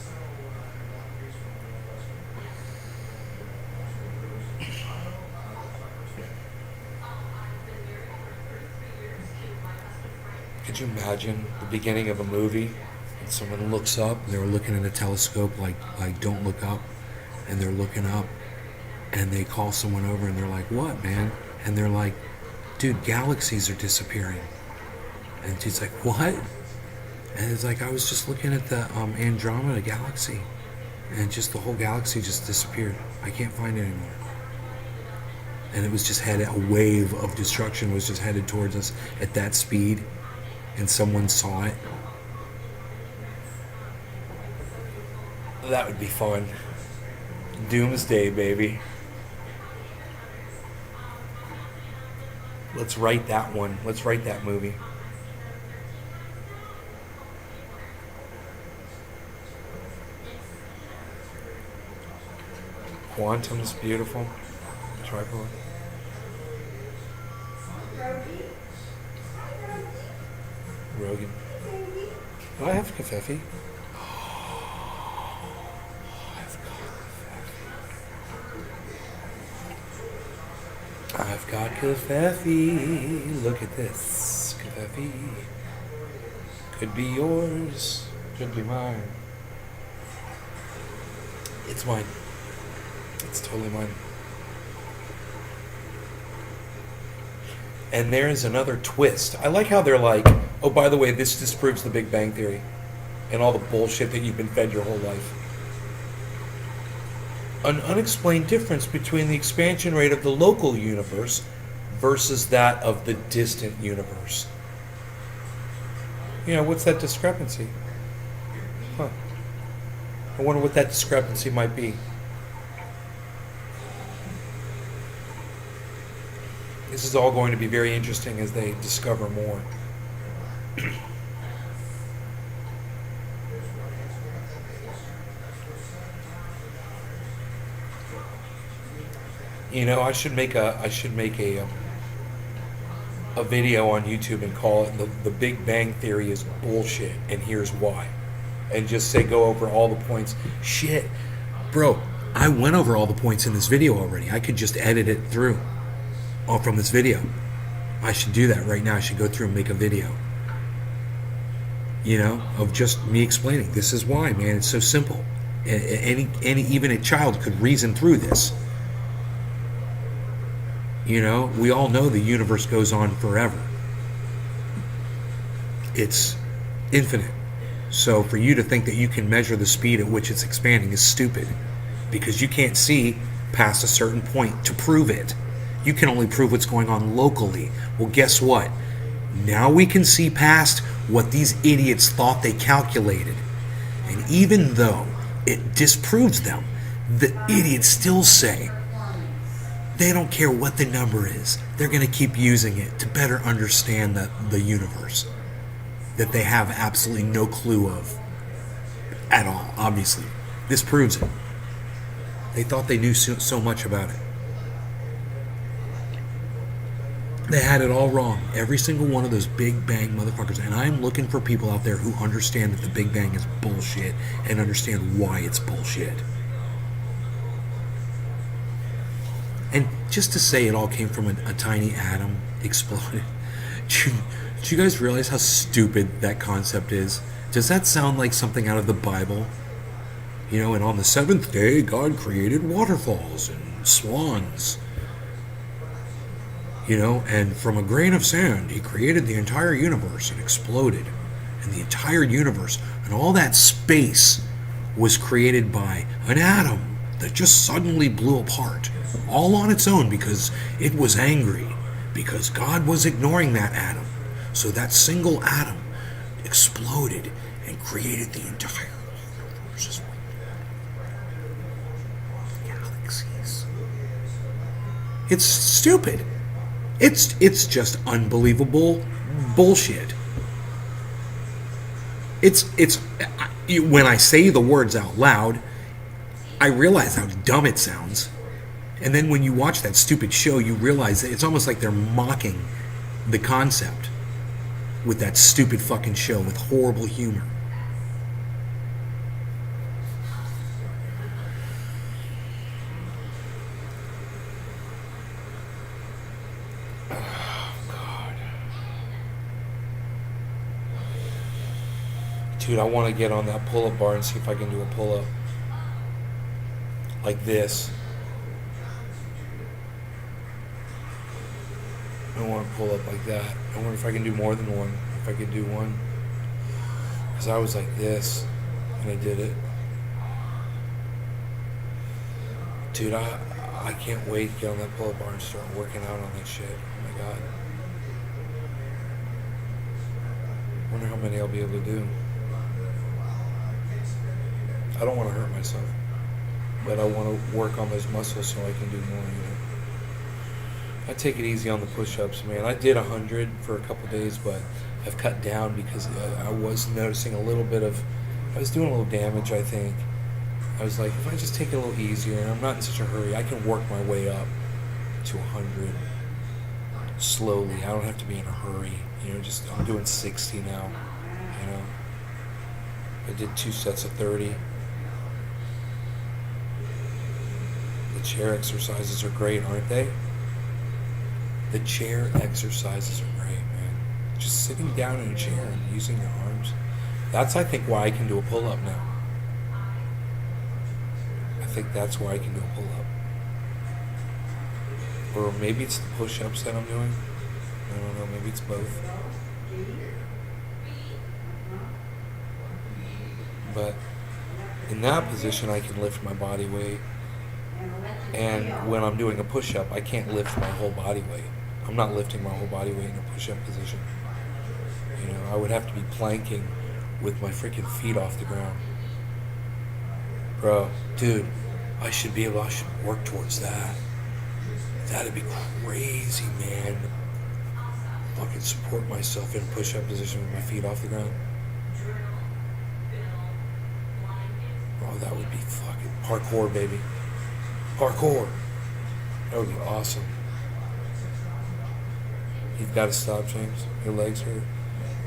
Speaker 1: Could you imagine the beginning of a movie and someone looks up and they're looking in a telescope like don't look up, and they're looking up and they call someone over and they're like, what, man? And they're like, dude, galaxies are disappearing. And she's like, what? And it's like, I was just looking at the Andromeda galaxy, and just the whole galaxy just disappeared. I can't find it anymore. And it was just headed, a wave of destruction was just headed towards us at that speed, and someone saw it. That would be fun. Doomsday, baby. Let's write that one. Let's write that movie. Quantum's beautiful. Tripod. Rogan. Do I have kafefe? I've got kafefe. Look at this. Kafefe. Could be yours. Could be mine. It's mine. It's totally mine. And there's another twist. I like how they're like, oh, by the way, this disproves the Big Bang Theory and all the bullshit that you've been fed your whole life. An unexplained difference between the expansion rate of the local universe versus that of the distant universe. You know, what's that discrepancy? Huh. I wonder what that discrepancy might be. This is all going to be very interesting as they discover more. You know, I should make a video on YouTube and call it the Big Bang Theory is bullshit, and here's why, and just say go over all the points. Shit, bro, I went over all the points in this video already. I could just edit it through, all from this video. I should do that right now. I should go through and make a video. You know, of just me explaining this is why, man. It's so simple. Any even a child could reason through this. You know, we all know the universe goes on forever. It's infinite. So for you to think that you can measure the speed at which it's expanding is stupid, because you can't see past a certain point to prove it. You can only prove what's going on locally. Well, guess what? Now we can see past what these idiots thought they calculated. And even though it disproves them, the idiots still say they don't care what the number is. They're going to keep using it to better understand the universe that they have absolutely no clue of at all, obviously. This proves it. They thought they knew so much about it. They had it all wrong. Every single one of those Big Bang motherfuckers. And I'm looking for people out there who understand that the Big Bang is bullshit and understand why it's bullshit. And just to say it all came from a tiny atom exploded. Do you guys realize how stupid that concept is? Does that sound like something out of the Bible? You know, and on the seventh day, God created waterfalls and swans. You know, and from a grain of sand, he created the entire universe and exploded. And the entire universe and all that space was created by an atom that just suddenly blew apart. All on its own because it was angry. Because God was ignoring that atom. So that single atom exploded and created the entire universe. Galaxies. It's stupid. It's just unbelievable bullshit. It's when I say the words out loud, I realize how dumb it sounds. And then when you watch that stupid show, you realize that it's almost like they're mocking the concept with that stupid fucking show with horrible humor. Dude, I want to get on that pull-up bar and see if I can do a pull-up like this. I want to pull up like that. I wonder if I can do more than one. If I could do one. Because I was like this, and I did it. Dude, I can't wait to get on that pull-up bar and start working out on that shit. Oh my god. I wonder how many I'll be able to do. I don't want to hurt myself, but I want to work on those muscles so I can do more, you know. I take it easy on the push-ups, man. I did 100 for a couple days, but I've cut down because I was noticing a little bit of, I was doing a little damage, I think. I was like, if I just take it a little easier, and I'm not in such a hurry, I can work my way up to 100 slowly. I don't have to be in a hurry, you know, just, I'm doing 60 now, you know. I did 2 sets of 30. The chair exercises are great, aren't they? The chair exercises are great, man. Just sitting down in a chair and using your arms. That's, I think, why I can do a pull-up now. I think that's why I can do a pull-up. Or maybe it's the push-ups that I'm doing. I don't know, maybe it's both. But in that position, I can lift my body weight. And when I'm doing a push-up, I can't lift my whole body weight. I'm not lifting my whole body weight in a push-up position. You know, I would have to be planking with my freaking feet off the ground. Bro, dude, I should work towards that. That'd be crazy, man. Fucking support myself in push-up position with my feet off the ground. Bro, that would be fucking parkour, baby. Parkour. That would be awesome. You've got to stop, James. Your legs hurt.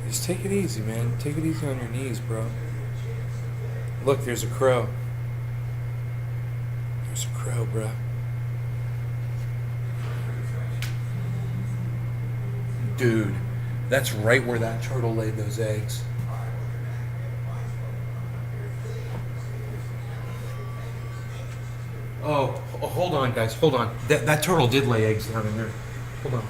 Speaker 1: Just take it easy, man. Take it easy on your knees, bro. Look, there's a crow. There's a crow, bro. Dude, that's right where that turtle laid those eggs. Oh, hold on, guys. Hold on. That turtle did lay eggs down in there. Hold on.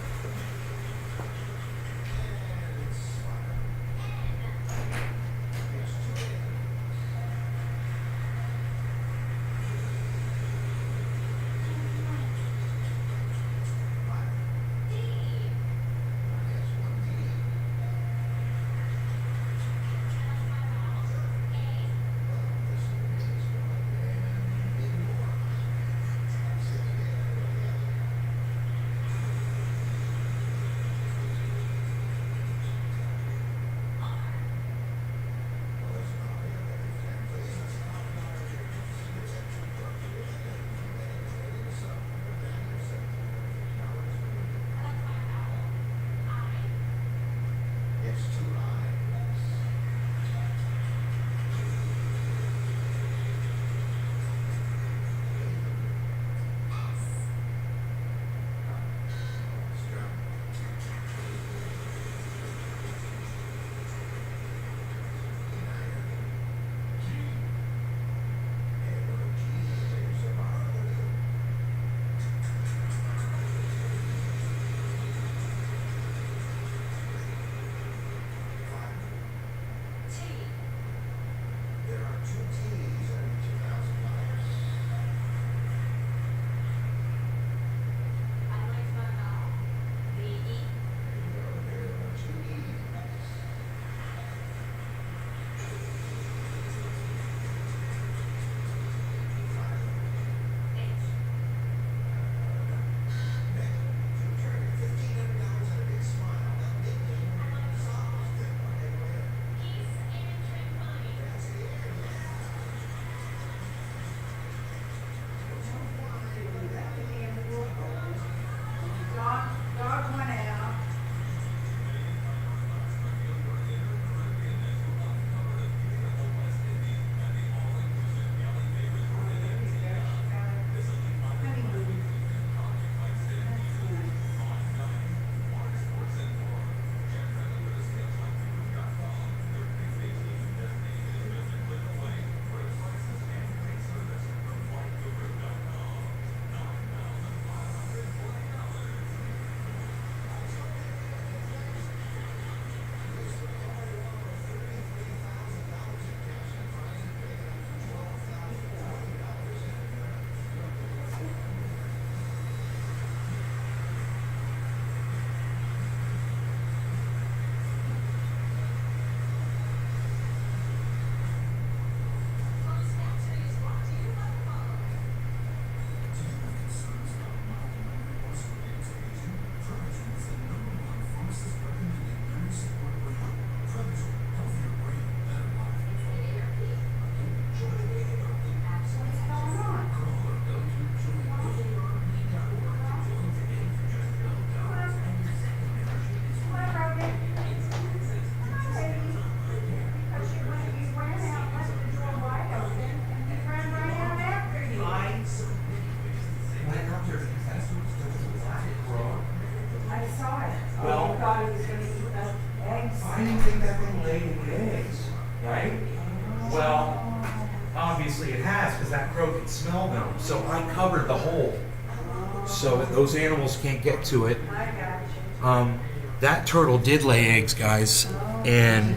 Speaker 2: Dog went out.
Speaker 1: I didn't think that thing laid any eggs, right? Well, obviously it has because that crow can smell them. So I covered the hole so that those animals can't get to it. That turtle did lay eggs, guys, and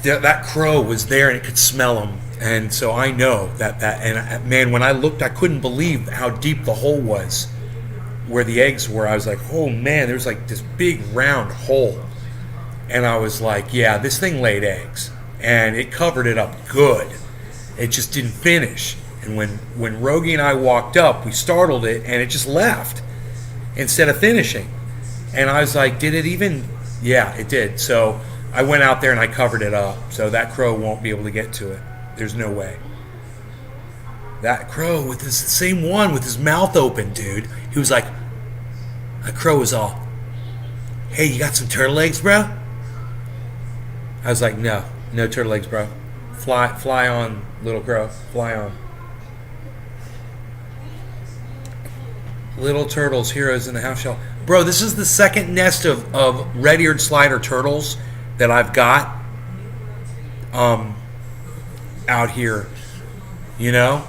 Speaker 1: that crow was there and it could smell them. And so I know and man, when I looked, I couldn't believe how deep the hole was where the eggs were. I was like, oh man, there's like this big round hole. And I was like, yeah, this thing laid eggs. and it covered it up good. It just didn't finish. And when Rogie and I walked up, we startled it, and it just left instead of finishing. And I was like, did it even? Yeah, it did. So I went out there and I covered it up. So that crow won't be able to get to it. There's no way. That crow with the same one with his mouth open, dude. He was like, that crow was all, hey, you got some turtle eggs, bro? I was like, no turtle eggs, bro. Fly on, little crow. Fly on. Little turtles, heroes in the half shell. Bro, this is the second nest of red-eared slider turtles that I've got out here. You know?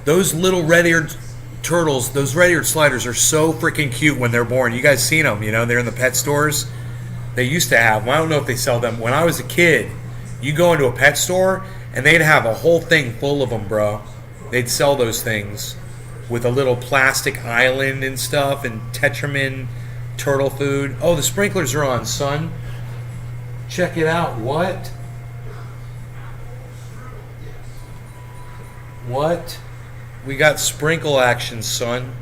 Speaker 1: Those little red-eared turtles, those red-eared sliders are so freaking cute when they're born. You guys seen them, you know? They're in the pet stores. They used to have them. I don't know if they sell them. When I was a kid, you go into a pet store, and they'd have a whole thing full of them, bro. They'd sell those things with a little plastic island and stuff and Tetramin turtle food. Oh, the sprinklers are on, son. Check it out. What? What? We got sprinkle action, son.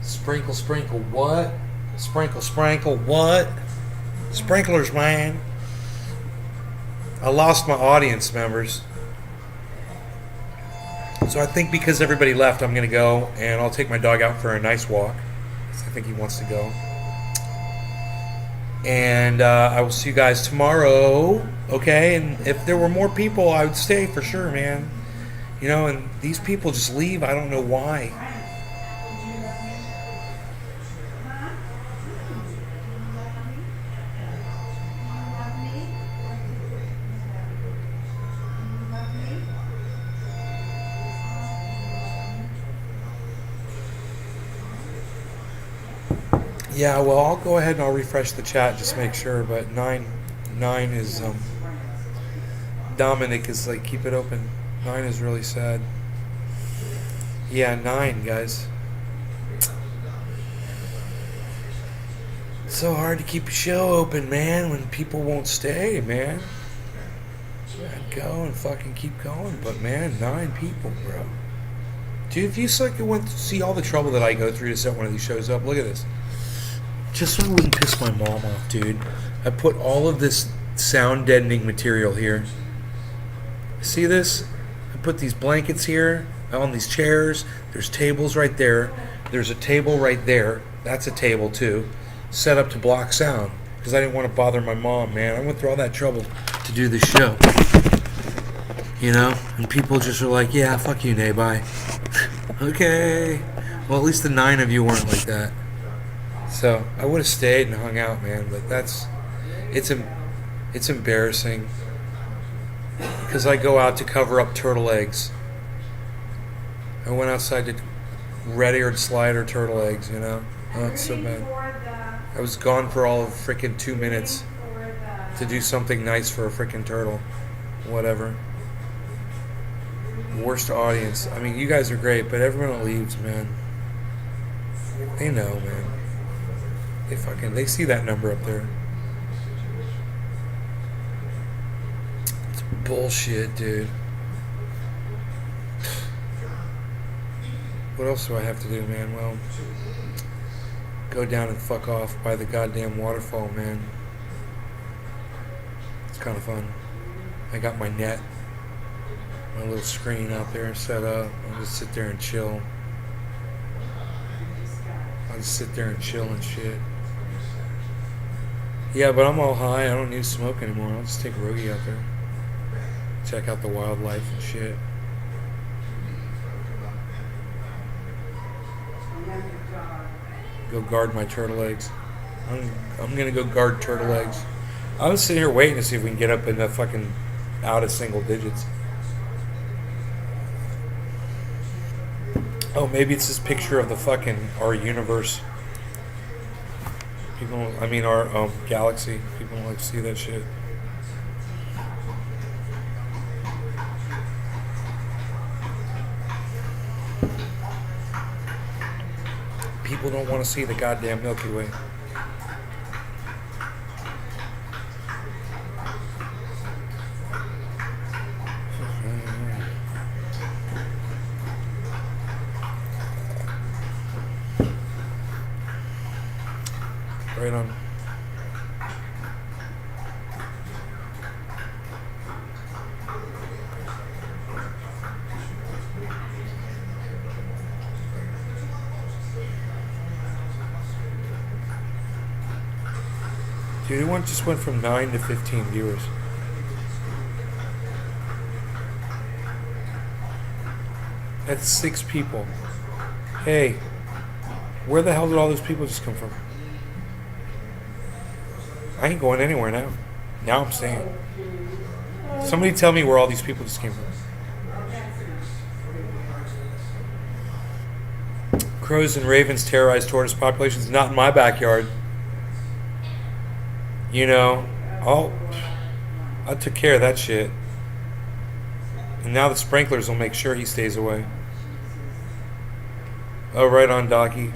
Speaker 1: Sprinkle, sprinkle, what? Sprinkle, sprinkle, what? Sprinklers, man. I lost my audience members. So I think because everybody left, I'm going to go and I'll take my dog out for a nice walk. I think he wants to go. And I will see you guys tomorrow. Okay? And if there were more people, I would stay for sure, man. You know, and these people just leave. I don't know why. Yeah, well, I'll go ahead and I'll refresh the chat, just make sure. But nine is Dominic is like, keep it open. 9 is really sad. Yeah, 9, guys. It's so hard to keep a show open, man, when people won't stay, man. I'd go and fucking keep going, but man, 9 people, bro. Dude, if you went to see all the trouble that I go through to set one of these shows up, look at this. Just so I wouldn't piss my mom off, dude. I put all of this sound deadening material here. See this? I put these blankets here on these chairs. There's tables right there. There's a table right there. That's a table too. Set up to block sound. Because I didn't want to bother my mom, man. I went through all that trouble to do this show. You know? And people just were like, yeah, fuck you, Nay, bye. Okay. Well, at least the 9 of you weren't like that. So I would have stayed and hung out, man, but it's embarrassing because I go out to cover up turtle eggs. I went outside to red-eared slider turtle eggs, you know. Oh, it's so bad. I was gone for all of freaking 2 minutes to do something nice for a freaking turtle. Whatever. Worst audience. I mean, you guys are great, but everyone that leaves, man, they know, man. They see that number up there. It's bullshit, dude. What else do I have to do, man? Well, go down and fuck off by the goddamn waterfall, man. It's kind of fun. I got my net, my little screen out there set up. I'll just sit there and chill. I'll just sit there and chill and shit. Yeah, but I'm all high. I don't need to smoke anymore. I'll just take Rogie out there. Check out the wildlife and shit. Go guard my turtle eggs. I'm gonna go guard turtle eggs. I was sitting here waiting to see if we can get up in the fucking out of single digits. Oh, maybe it's this picture of the fucking our universe. People, I mean our galaxy. People don't like to see that shit. People don't want to see the goddamn Milky Way. right on. Dude, it just went from 9 to 15 viewers. That's 6 people. Hey, where the hell did all those people just come from? I ain't going anywhere now. Now I'm staying. Somebody tell me where all these people just came from. Crows and ravens terrorize tortoise populations. Not in my backyard. You know, I took care of that shit. And now the sprinklers will make sure he stays away. Oh, right on, Docky.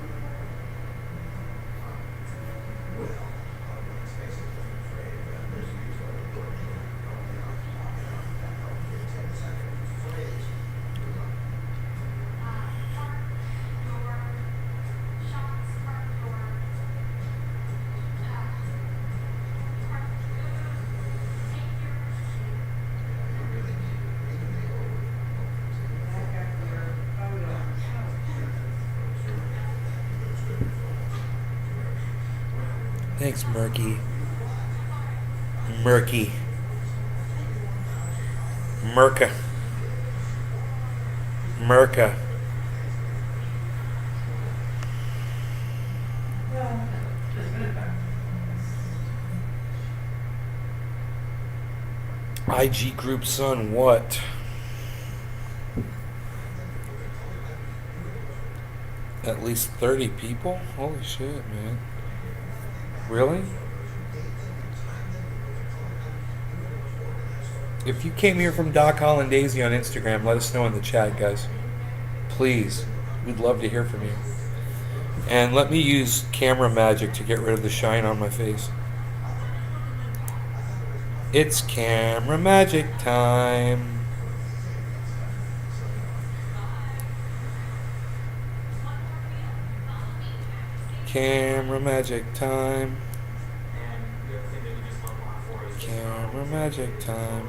Speaker 1: Thanks, Murky. Murky. Merca. Merca. IG group son, what? At least 30 people? Holy shit, man. Really? If you came here from Doc Holland Daisy on Instagram, let us know in the chat, guys. Please. We'd love to hear from you. And let me use camera magic to get rid of the shine on my face. It's camera magic time. Camera magic time. Camera magic time.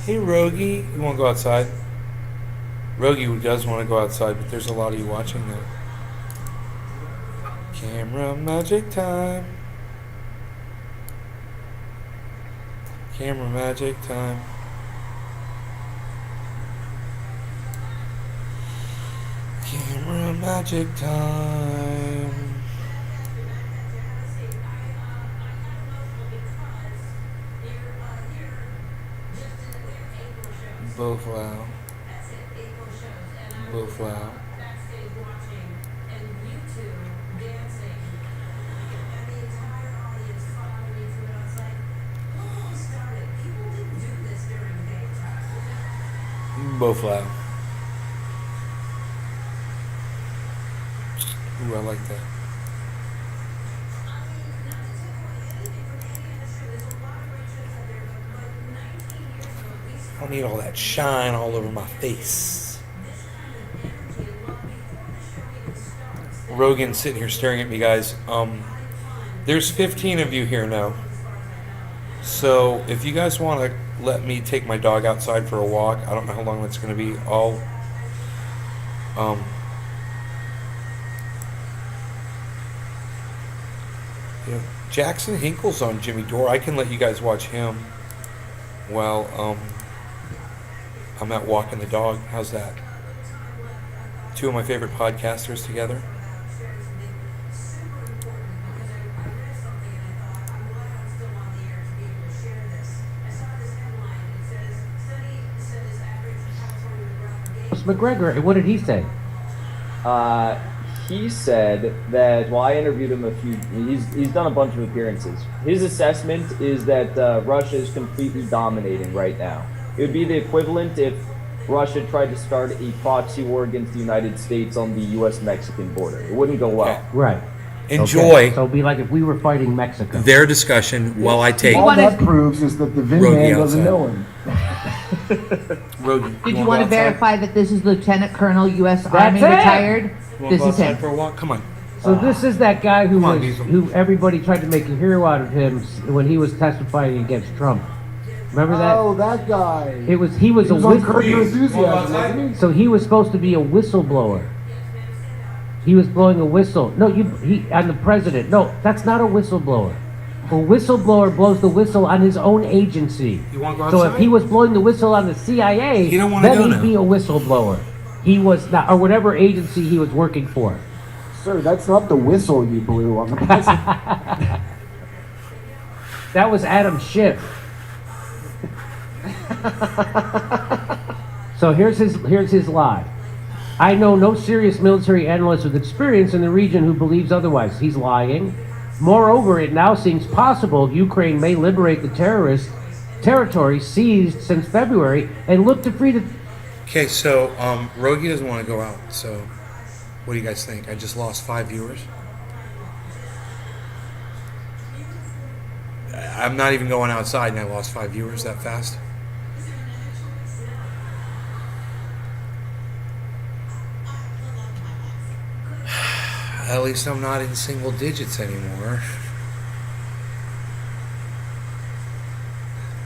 Speaker 1: Hey Rogie, you want to go outside? Rogie does want to go outside, but there's a lot of you watching now. Camera magic time. Camera magic time. Camera magic time. Both loud. Both loud. Both loud. Ooh, I like that. I don't need all that shine all over my face. Rogan's sitting here staring at me, guys. There's 15 of you here now. So if you guys want to let me take my dog outside for a walk, I don't know how long that's going to be. Jackson Hinkle's on Jimmy Dore. I can let you guys watch him while I'm out walking the dog. How's that? Two of my favorite podcasters together.
Speaker 3: McGregor, what did he say?
Speaker 4: He said that, well, I interviewed him he's done a bunch of appearances. His assessment is that Russia is completely dominating right now. It would be the equivalent if Russia tried to start a proxy war against the United States on the U.S.-Mexican border. It wouldn't go well.
Speaker 3: Right.
Speaker 1: Enjoy
Speaker 3: So it'd be like if we were fighting Mexico.
Speaker 1: their discussion while I take
Speaker 5: All
Speaker 6: wanna-
Speaker 5: that proves is that the Vin
Speaker 1: Rogie
Speaker 5: man doesn't
Speaker 1: outside.
Speaker 5: know him.
Speaker 1: Rogie.
Speaker 6: Did you want to verify that this is Lieutenant Colonel U.S. Army
Speaker 3: it.
Speaker 6: retired? This is him.
Speaker 1: For a walk? Come on.
Speaker 3: So this is that guy who
Speaker 1: Come on,
Speaker 3: was
Speaker 1: Diesel.
Speaker 3: who everybody tried to make a hero out of him when he was testifying against Trump. Remember that?
Speaker 5: Oh, that guy.
Speaker 3: He was a
Speaker 5: He was on Curb Your
Speaker 3: whistleblower.
Speaker 5: Enthusiasm, wasn't he?
Speaker 3: So he was supposed to be a whistleblower. He was blowing a whistle. No, he on the president. No, that's not a whistleblower. A whistleblower blows the whistle on his own agency.
Speaker 1: You wanna go
Speaker 3: So if
Speaker 1: outside?
Speaker 3: he was blowing the whistle on the CIA,
Speaker 1: You don't wanna
Speaker 3: then
Speaker 1: go
Speaker 3: he'd
Speaker 1: now.
Speaker 3: be a whistleblower. He was not, or whatever agency he was working for.
Speaker 5: Sir, that's not the whistle you blew on the president.
Speaker 3: That was Adam Schiff. So here's his lie. I know no serious military analyst with experience in the region who believes otherwise. He's lying. Moreover, it now seems possible Ukraine may liberate the terrorist territory seized since February and look to free the.
Speaker 1: Okay, so Rogie doesn't want to go out. So, what do you guys think? I just lost 5 viewers. I'm not even going outside, and I lost 5 viewers that fast. At least I'm not in single digits anymore.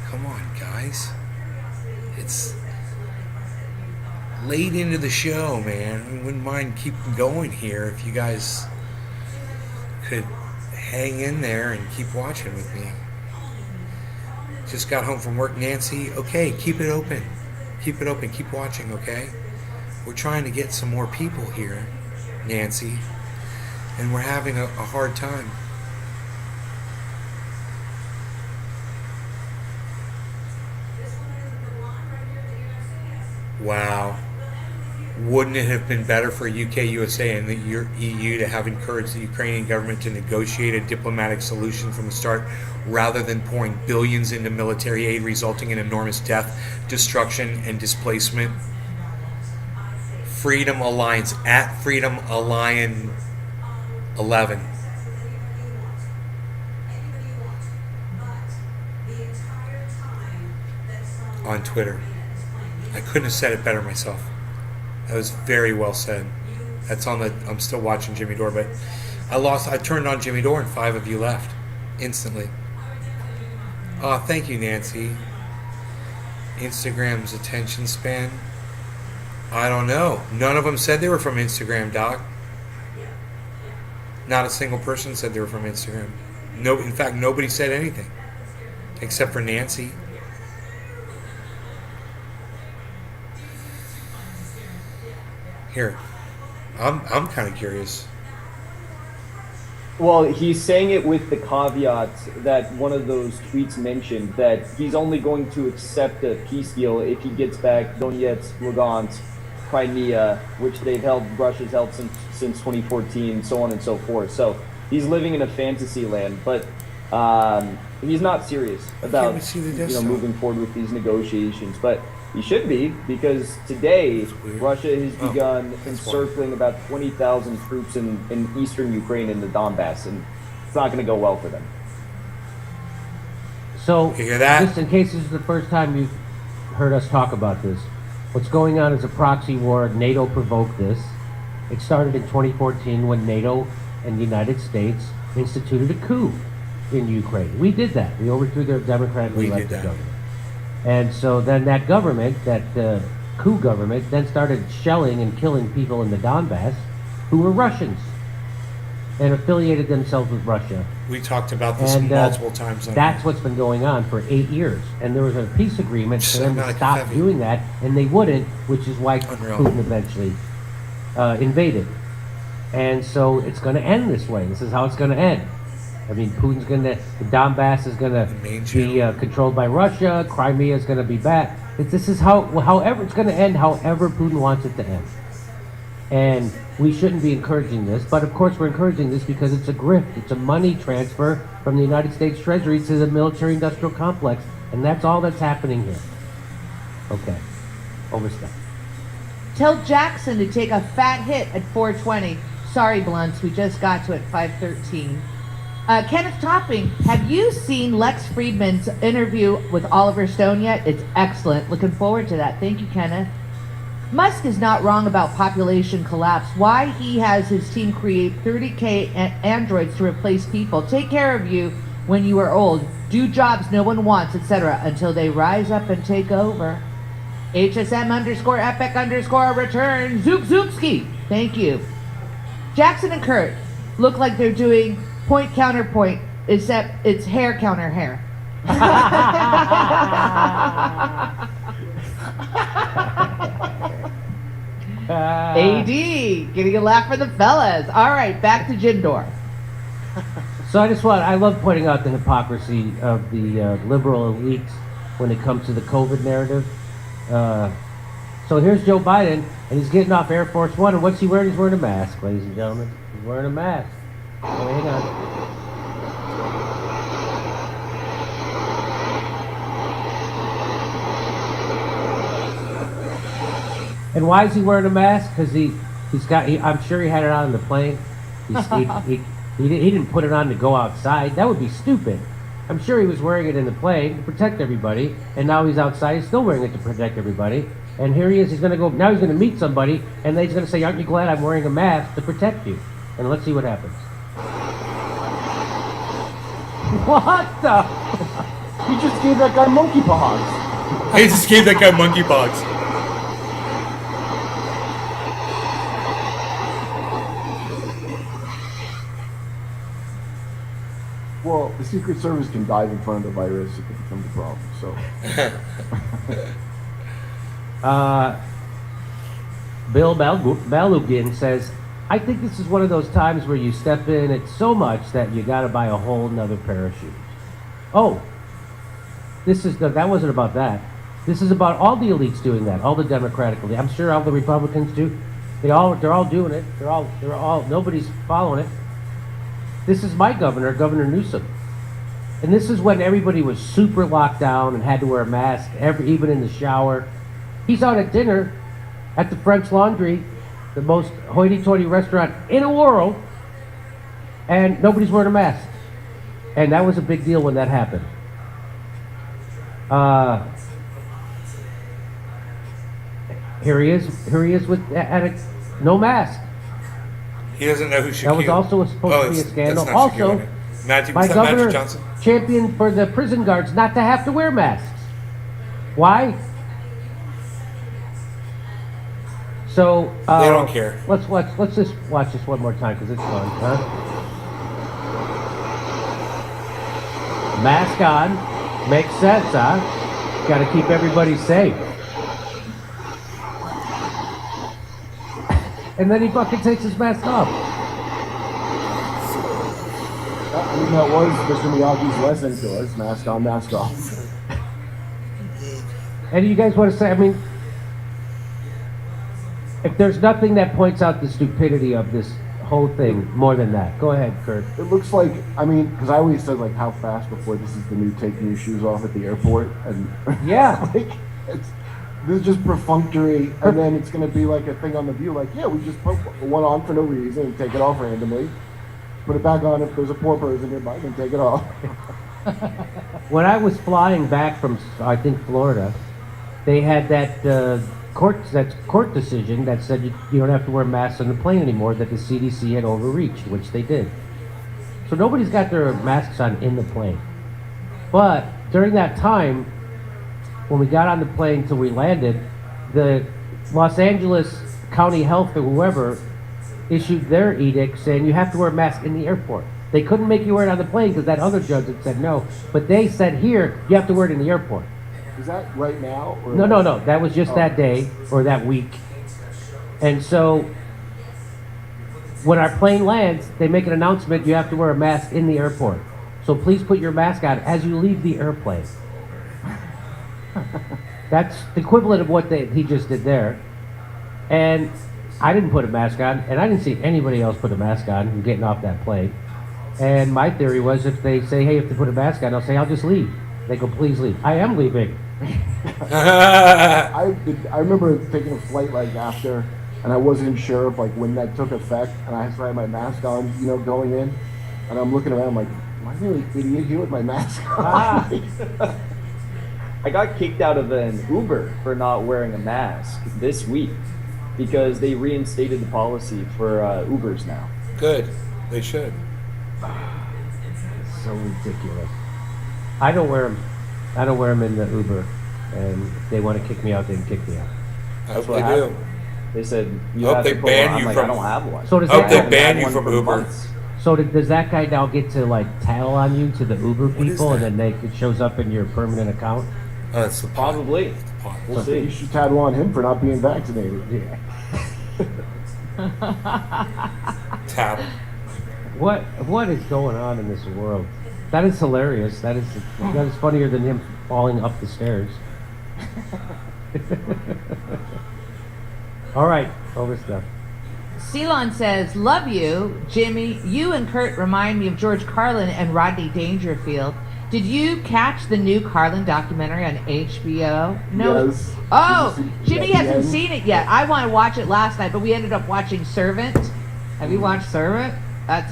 Speaker 1: Come on, guys. It's late into the show, man. I wouldn't mind keeping going here if you guys could hang in there and keep watching with me. Just got home from work, Nancy. Okay, keep it open. Keep it open. Keep watching, okay? We're trying to get some more people here, Nancy. And we're having a hard time. Wow. Wouldn't it have been better for UK, USA, and the EU to have encouraged the Ukrainian government to negotiate a diplomatic solution from the start rather than pouring billions into military aid resulting in enormous death, destruction, and displacement? Freedom Alliance, at Freedom Alliance 11. On Twitter. I couldn't have said it better myself. That was very well said. That's on the. I'm still watching Jimmy Dore, but I turned on Jimmy Dore and 5 of you left instantly. Oh, thank you, Nancy. Instagram's attention span. I don't know. None of them said they were from Instagram, Doc. Not a single person said they were from Instagram. No, in fact, nobody said anything except for Nancy. Here, I'm kind of curious.
Speaker 4: Well, he's saying it with the caveat that one of those tweets mentioned that he's only going to accept a peace deal if he gets back Donetsk, Lugansk, Crimea, which Russia's held since 2014, so on and so forth. So he's living in a fantasy land, but he's not serious about moving forward with these negotiations. But he should be, because today Russia has begun encircling about 20,000 troops in eastern Ukraine in the Donbass, and it's not going to go well for them.
Speaker 3: So,
Speaker 1: You hear that?
Speaker 3: just in case this is the first time you've heard us talk about this, what's going on is a proxy war. NATO provoked this. It started in 2014 when NATO and the United States instituted a coup in Ukraine. We did that. We overthrew their democratically elected government. And so then that government, that coup government, then started shelling and killing people in the Donbass who were Russians and affiliated themselves with Russia.
Speaker 1: We talked about this
Speaker 3: And
Speaker 1: multiple times.
Speaker 3: that's what's been going on for 8 years. And there was a peace agreement for them to stop doing that, and they wouldn't, which is why Putin eventually invaded. And so it's going to end this way. This is how it's going to end. I mean, the Donbass is going to be controlled by Russia. Crimea is going to be back. This is however it's going to end, however Putin wants it to end. And we shouldn't be encouraging this, but of course we're encouraging this because it's a grift. It's a money transfer from the United States Treasury to the military-industrial complex, and that's all that's happening here. Okay, overstep.
Speaker 6: Tell Jackson to take a fat hit at 420. Sorry, Blunts, we just got to it 5:13. Kenneth Topping, have you seen Lex Friedman's interview with Oliver Stone yet? It's excellent. Looking forward to that. Thank you, Kenneth. Musk is not wrong about population collapse. Why he has his team create 30K androids to replace people, take care of you when you are old, do jobs no one wants, etc., until they rise up and take over. HSM underscore epic underscore return. Zook Zookski. Thank you. Jackson and Kurt look like they're doing point counterpoint, except it's hair counter hair. AD, getting a laugh for the fellas. All right, back to Jindor.
Speaker 3: So I love pointing out the hypocrisy of the liberal elites when it comes to the COVID narrative. So here's Joe Biden, and he's getting off Air Force One, and what's he wearing? He's wearing a mask, ladies and gentlemen. He's wearing a mask. Oh, hang on. And why is he wearing a mask? Because I'm sure he had it on in the plane. He didn't put it on to go outside. That would be stupid. I'm sure he was wearing it in the plane to protect everybody, and now he's outside. He's still wearing it to protect everybody. And here he is. He's going to go. Now he's going to meet somebody, and he's going to say, "Aren't you glad I'm wearing a mask to protect you?" And let's see what happens. What the?
Speaker 5: He just gave that guy monkeypox.
Speaker 1: He just gave that guy monkeypox.
Speaker 5: Well, the Secret Service can dive in front of the virus if it becomes a problem. So,
Speaker 3: Bill Balugin says, "I think this is one of those times where you step in it so much that you got to buy a whole nother pair of shoes." Oh, that wasn't about that. This is about all the elites doing that, all the Democratic elites. I'm sure all the Republicans do. They're all doing it. They're all. Nobody's following it. This is my governor, Governor Newsom. And this is when everybody was super locked down and had to wear a mask, even in the shower. He's out at dinner at the French Laundry, the most hoity-toity restaurant in the world, and nobody's wearing a mask. And that was a big deal when that happened. Here he is with no mask.
Speaker 1: He doesn't know who Shaquille.
Speaker 3: That was also supposed to be a scandal. Also, my governor championed for the prison guards not to have to wear masks. Why? So
Speaker 1: they don't care.
Speaker 3: Let's just watch this one more time because it's fun, huh? Mask on makes sense, huh? Got to keep everybody safe. And then he fucking takes his mask off.
Speaker 5: I mean, that was Mr. Miyagi's lesson to us: mask on, mask off.
Speaker 3: And you guys want to say? I mean, if there's nothing that points out the stupidity of this whole thing more than that, go ahead, Kurt.
Speaker 5: It looks like, I mean, because I always said, like, how fast before this is the new taking your shoes off at the airport, and
Speaker 3: yeah,
Speaker 5: like this is just perfunctory, and then it's going to be like a thing on The View, like, yeah, we just put one on for no reason and take it off randomly, put it back on if there's a poor person nearby, and take it off.
Speaker 3: When I was flying back from, I think, Florida, they had that court decision that said you don't have to wear masks on the plane anymore, that the CDC had overreached, which they did. So nobody's got their masks on in the plane. But during that time, when we got on the plane till we landed, the Los Angeles County Health or whoever issued their edict saying you have to wear a mask in the airport. They couldn't make you wear it on the plane because that other judge had said no. But they said here, you have to wear it in the airport.
Speaker 5: Is that right now? Or
Speaker 3: No. That was just that day or that week. And so when our plane lands, they make an announcement, you have to wear a mask in the airport. So please put your mask on as you leave the airplane. That's the equivalent of what he just did there. And I didn't put a mask on, and I didn't see anybody else put a mask on who's getting off that plane. And my theory was if they say, hey, you have to put a mask on, I'll say, I'll just leave. They go, please leave. I am leaving.
Speaker 5: I remember taking a flight like after and I wasn't sure if like when that took effect, and I still had my mask on, going in, and I'm looking around like, am I really an idiot here with my mask on?
Speaker 4: I got kicked out of an Uber for not wearing a mask this week because they reinstated the policy for Ubers now.
Speaker 1: Good. They should.
Speaker 3: It's so ridiculous. I don't wear them. I don't wear them in the Uber, and if they want to kick me out, they can kick me out.
Speaker 1: I hope
Speaker 4: what
Speaker 1: they
Speaker 4: happened.
Speaker 1: do.
Speaker 4: They said you
Speaker 1: Hope
Speaker 4: have
Speaker 1: they
Speaker 4: to put
Speaker 1: ban
Speaker 4: one.
Speaker 1: you
Speaker 4: I'm like,
Speaker 1: from-
Speaker 4: I don't have one.
Speaker 3: So does
Speaker 1: I hope
Speaker 3: that
Speaker 1: they
Speaker 3: guy,
Speaker 1: ban
Speaker 4: had
Speaker 1: you
Speaker 4: one
Speaker 1: from
Speaker 4: for
Speaker 1: Uber.
Speaker 4: months.
Speaker 3: does that guy now get to like tattle on you to the Uber
Speaker 1: What is
Speaker 3: people, and
Speaker 1: that?
Speaker 3: then it shows up in your permanent account?
Speaker 1: Oh, that's the pot.
Speaker 4: Probably.
Speaker 1: Pot.
Speaker 4: We'll
Speaker 5: You
Speaker 4: see.
Speaker 5: should tattle on him for not being vaccinated.
Speaker 1: Tattle.
Speaker 3: What is going on in this world? That is hilarious. That is funnier than him falling up the stairs. All right, over stuff.
Speaker 6: Ceylon says, love you, Jimmy. You and Kurt remind me of George Carlin and Rodney Dangerfield. Did you catch the new Carlin documentary on HBO? No.
Speaker 5: Yes.
Speaker 6: Oh,
Speaker 5: Did you see
Speaker 6: Jimmy
Speaker 5: it at the
Speaker 6: hasn't
Speaker 5: end?
Speaker 6: seen it yet. I want to watch it last night, but we ended up watching Servant. Have you watched Servant?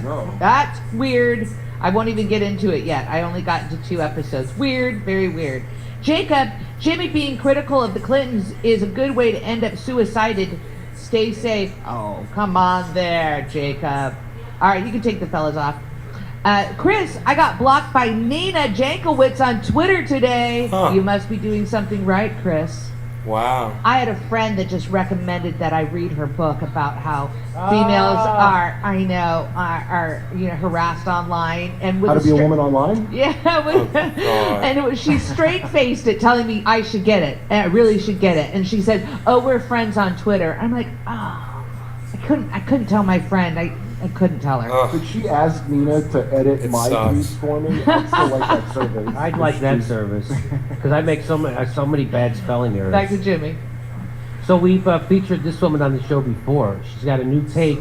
Speaker 5: No.
Speaker 6: That's weird. I won't even get into it yet. I only got into 2 episodes. Weird, very weird. Jacob, Jimmy being critical of the Clintons is a good way to end up suicided. Stay safe. Oh, come on there, Jacob. All right, you can take the fellas off. Chris, I got blocked by Nina Jankowicz on Twitter today.
Speaker 1: Huh.
Speaker 6: You must be doing something right, Chris.
Speaker 1: Wow.
Speaker 6: I had a friend that just recommended that I read her book about how females are harassed online and with
Speaker 5: How to be a
Speaker 6: stra-
Speaker 5: woman online?
Speaker 6: Yeah,
Speaker 1: Oh, God.
Speaker 6: and she straight faced it, telling me I should get it, and I really should get it. And she said, "Oh, we're friends on Twitter." I'm like, "Oh, I couldn't tell my friend. I couldn't tell her."
Speaker 1: Ugh.
Speaker 5: Could she ask Nina to edit
Speaker 1: It
Speaker 5: my
Speaker 1: sucks.
Speaker 5: tweets for me? I'd still like that service.
Speaker 3: I'd like that service because I make so many bad spelling errors.
Speaker 6: Back to Jimmy.
Speaker 3: So we've featured this woman on the show before. She's got a new take.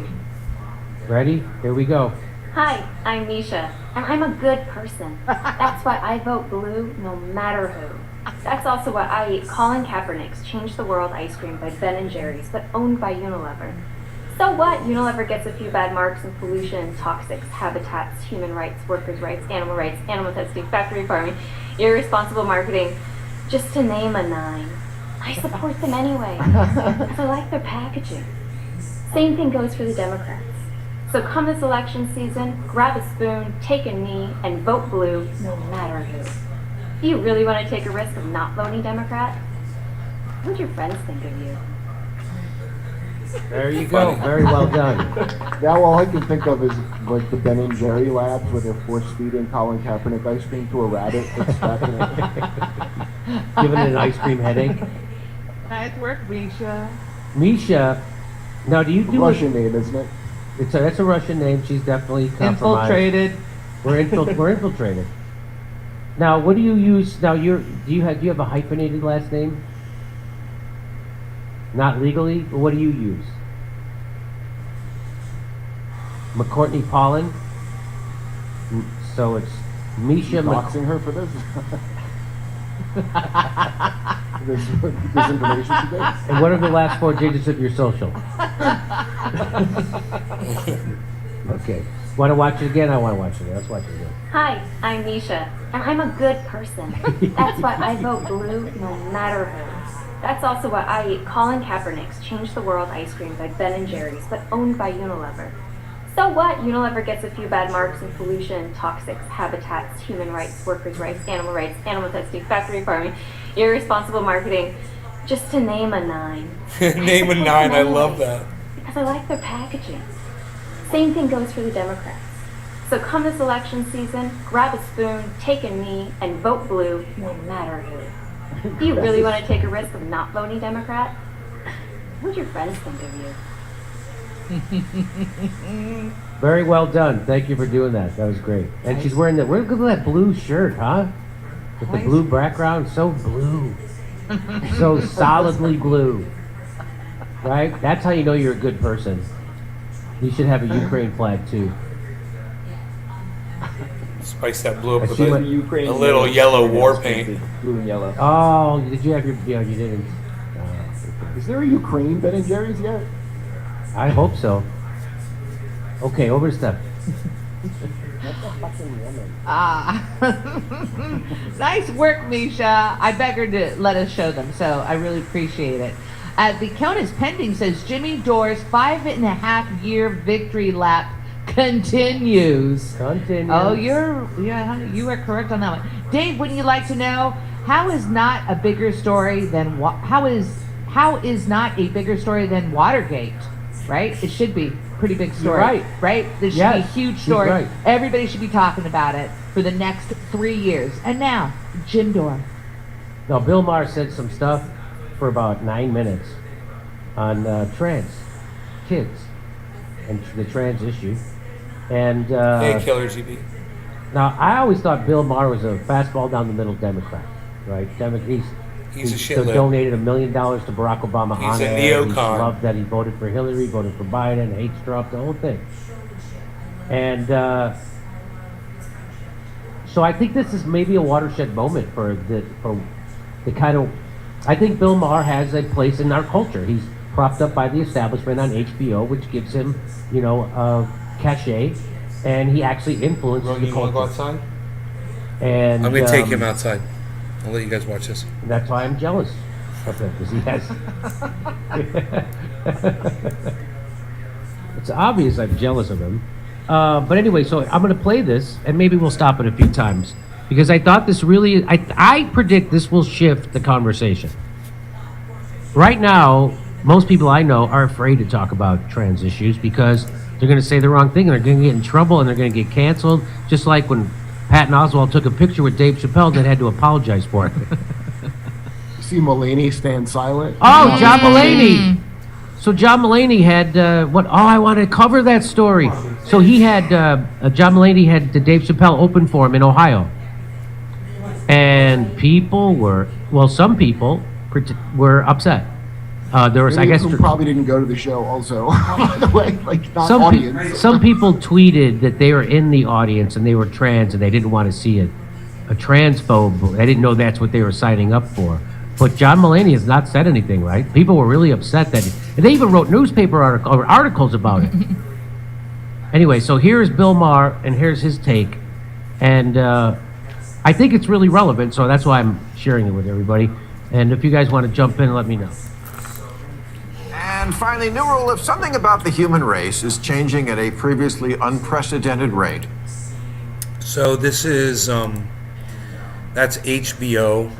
Speaker 3: Ready? Here we go.
Speaker 7: Hi, I'm Nisha, and I'm a good person. That's why I vote blue no matter who. That's also why I eat Colin Kaepernick's Change the World ice cream by Ben & Jerry's, but owned by Unilever. So what? Unilever gets a few bad marks in pollution, toxics, habitats, human rights, workers' rights, animal testing, factory farming, irresponsible marketing, just to name a 9. I support them anyway, because I like their packaging. Same thing goes for the Democrats. So come this election season, grab a spoon, take a knee, and vote blue no matter who. Do you really want to take a risk of not voting Democrat? What would your friends think of you?
Speaker 3: There you go. Very well done.
Speaker 5: Now all I can think of is like the Ben and Jerry labs where they're force feeding Colin Kaepernick ice cream to a rabbit. Extracting it.
Speaker 3: Giving it an ice cream headache.
Speaker 6: Nice work, Misha.
Speaker 3: Misha. Now, do you do
Speaker 5: Russian name, isn't it?
Speaker 3: That's a Russian name. She's definitely compromised.
Speaker 6: Infiltrated.
Speaker 3: We're infiltrated. Now, what do you use? Now, do you have a hyphenated last name? Not legally, but what do you use? McCourtney Pollen. So it's Misha.
Speaker 5: Doxing her for this. this information she gets.
Speaker 3: And what are the last 4 digits of your social? Okay. Want to watch it again? I want to watch it again. Let's watch it again.
Speaker 7: Hi, I'm Nisha, and I'm a good person. That's why I vote blue no matter who. That's also why I eat Colin Kaepernick's Change the World ice cream by Ben & Jerry's, but owned by Unilever. So what? Unilever gets a few bad marks in pollution, toxics, habitats, human rights, workers' rights, animal testing, factory farming, irresponsible marketing, just to name a 9.
Speaker 1: Name a 9. I love that.
Speaker 7: Because I like their packaging. Same thing goes for the Democrats. So come this election season, grab a spoon, take a knee, and vote blue no matter who. Do you really want to take a risk of not voting Democrat? What would your friends think of you?
Speaker 3: Very well done. Thank you for doing that. That was great. And she's wearing look at that blue shirt, huh? With the blue background, so blue. So solidly blue. Right? That's how you know you're a good person. You should have a Ukraine flag too.
Speaker 1: Spice that blue up with
Speaker 3: see
Speaker 1: a,
Speaker 3: what-
Speaker 4: The Ukraine
Speaker 1: a little yellow war paint.
Speaker 4: painted blue and yellow.
Speaker 3: Oh, did you have your? Yeah, you didn't.
Speaker 5: Is there a Ukraine Ben and Jerry's yet?
Speaker 3: I hope so. Okay, over to Steph.
Speaker 6: Nice work, Misha. I beg her to let us show them, so I really appreciate it. The count is pending, says Jimmy Dore's 5.5-year victory lap continues. Oh, you are correct on that one. Dave, wouldn't you like to know how is not a bigger story than how is not a bigger story than Watergate? Right? It should be a pretty big story.
Speaker 3: You're right.
Speaker 6: This should be a huge story.
Speaker 3: Right.
Speaker 6: Everybody should be talking about it for the next 3 years. And now, Jim Dore.
Speaker 3: Now, Bill Maher said some stuff for about 9 minutes on trans kids and the trans issue. And
Speaker 1: Hey, Killer GB.
Speaker 3: now, I always thought Bill Maher was a fastball down the middle Democrat, right?
Speaker 1: He's a
Speaker 3: so
Speaker 1: shitlib.
Speaker 3: donated $1 million to Barack Obama.
Speaker 1: He's
Speaker 3: on
Speaker 1: a
Speaker 3: air. He
Speaker 1: neocon.
Speaker 3: loved that he voted for Hillary, voted for Biden, hates Trump, the whole thing. And so I think this is maybe a watershed moment for the kind of. I think Bill Maher has a place in our culture. He's propped up by the establishment on HBO, which gives him, cachet, and he actually influences the
Speaker 1: You want to go
Speaker 3: culture.
Speaker 1: outside?
Speaker 3: And
Speaker 1: I'm going to take him outside. I'll let you guys watch this.
Speaker 3: That's why I'm jealous of him, because he has. It's obvious I'm jealous of him. But anyway, so I'm going to play this, and maybe we'll stop it a few times, because I thought this really. I predict this will shift the conversation. Right now, most people I know are afraid to talk about trans issues because they're going to say the wrong thing, and they're going to get in trouble, and they're going to get canceled, just like when Patton Oswalt took a picture with Dave Chappelle that had to apologize for it.
Speaker 5: See Mulaney stand silent.
Speaker 3: Oh, John Mulaney. So John Mulaney had I want to cover that story. So he had John Mulaney had Dave Chappelle open for him in Ohio, and some people were upset. There was, I guess,
Speaker 5: who probably didn't go to the show. Also, by the way, like not audience.
Speaker 3: some people tweeted that they were in the audience and they were trans and they didn't want to see a transphobe. They didn't know that's what they were signing up for. But John Mulaney has not said anything, right? People were really upset that, and they even wrote newspaper articles about it. Anyway, so here's Bill Maher, and here's his take, and I think it's really relevant, so that's why I'm sharing it with everybody. And if you guys want to jump in, let me know.
Speaker 8: And finally, new rule: if something about the human race is changing at a previously unprecedented rate.
Speaker 1: So this is that's HBO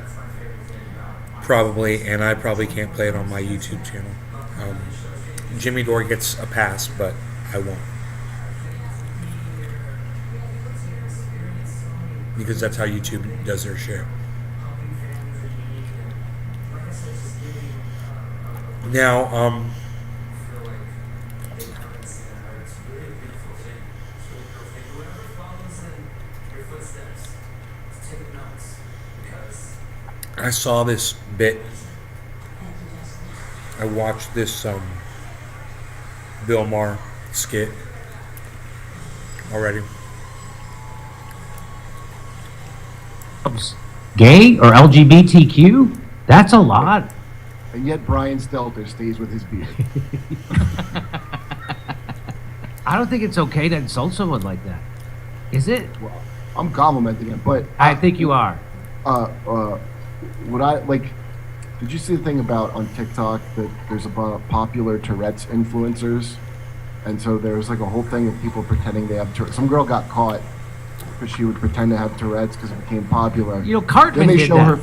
Speaker 1: probably, and I probably can't play it on my YouTube channel. Jimmy Dore gets a pass, but I won't, because that's how YouTube does their shit. Now, I saw this bit. I watched this Bill Maher skit already.
Speaker 3: Gay or LGBTQ? That's a lot.
Speaker 5: And yet Brian Stelter stays with his beard.
Speaker 3: I don't think it's okay to insult someone like that. Is it?
Speaker 5: Well, I'm complimenting him, but
Speaker 3: I think you are.
Speaker 5: What I like? Did you see the thing about on TikTok that there's about popular Tourette's influencers, and so there was like a whole thing of people pretending they have Tourette's. Some girl got caught because she would pretend to have Tourette's because it became popular.
Speaker 3: You know, Cartman
Speaker 5: then they
Speaker 3: did
Speaker 5: show
Speaker 3: that.
Speaker 5: her.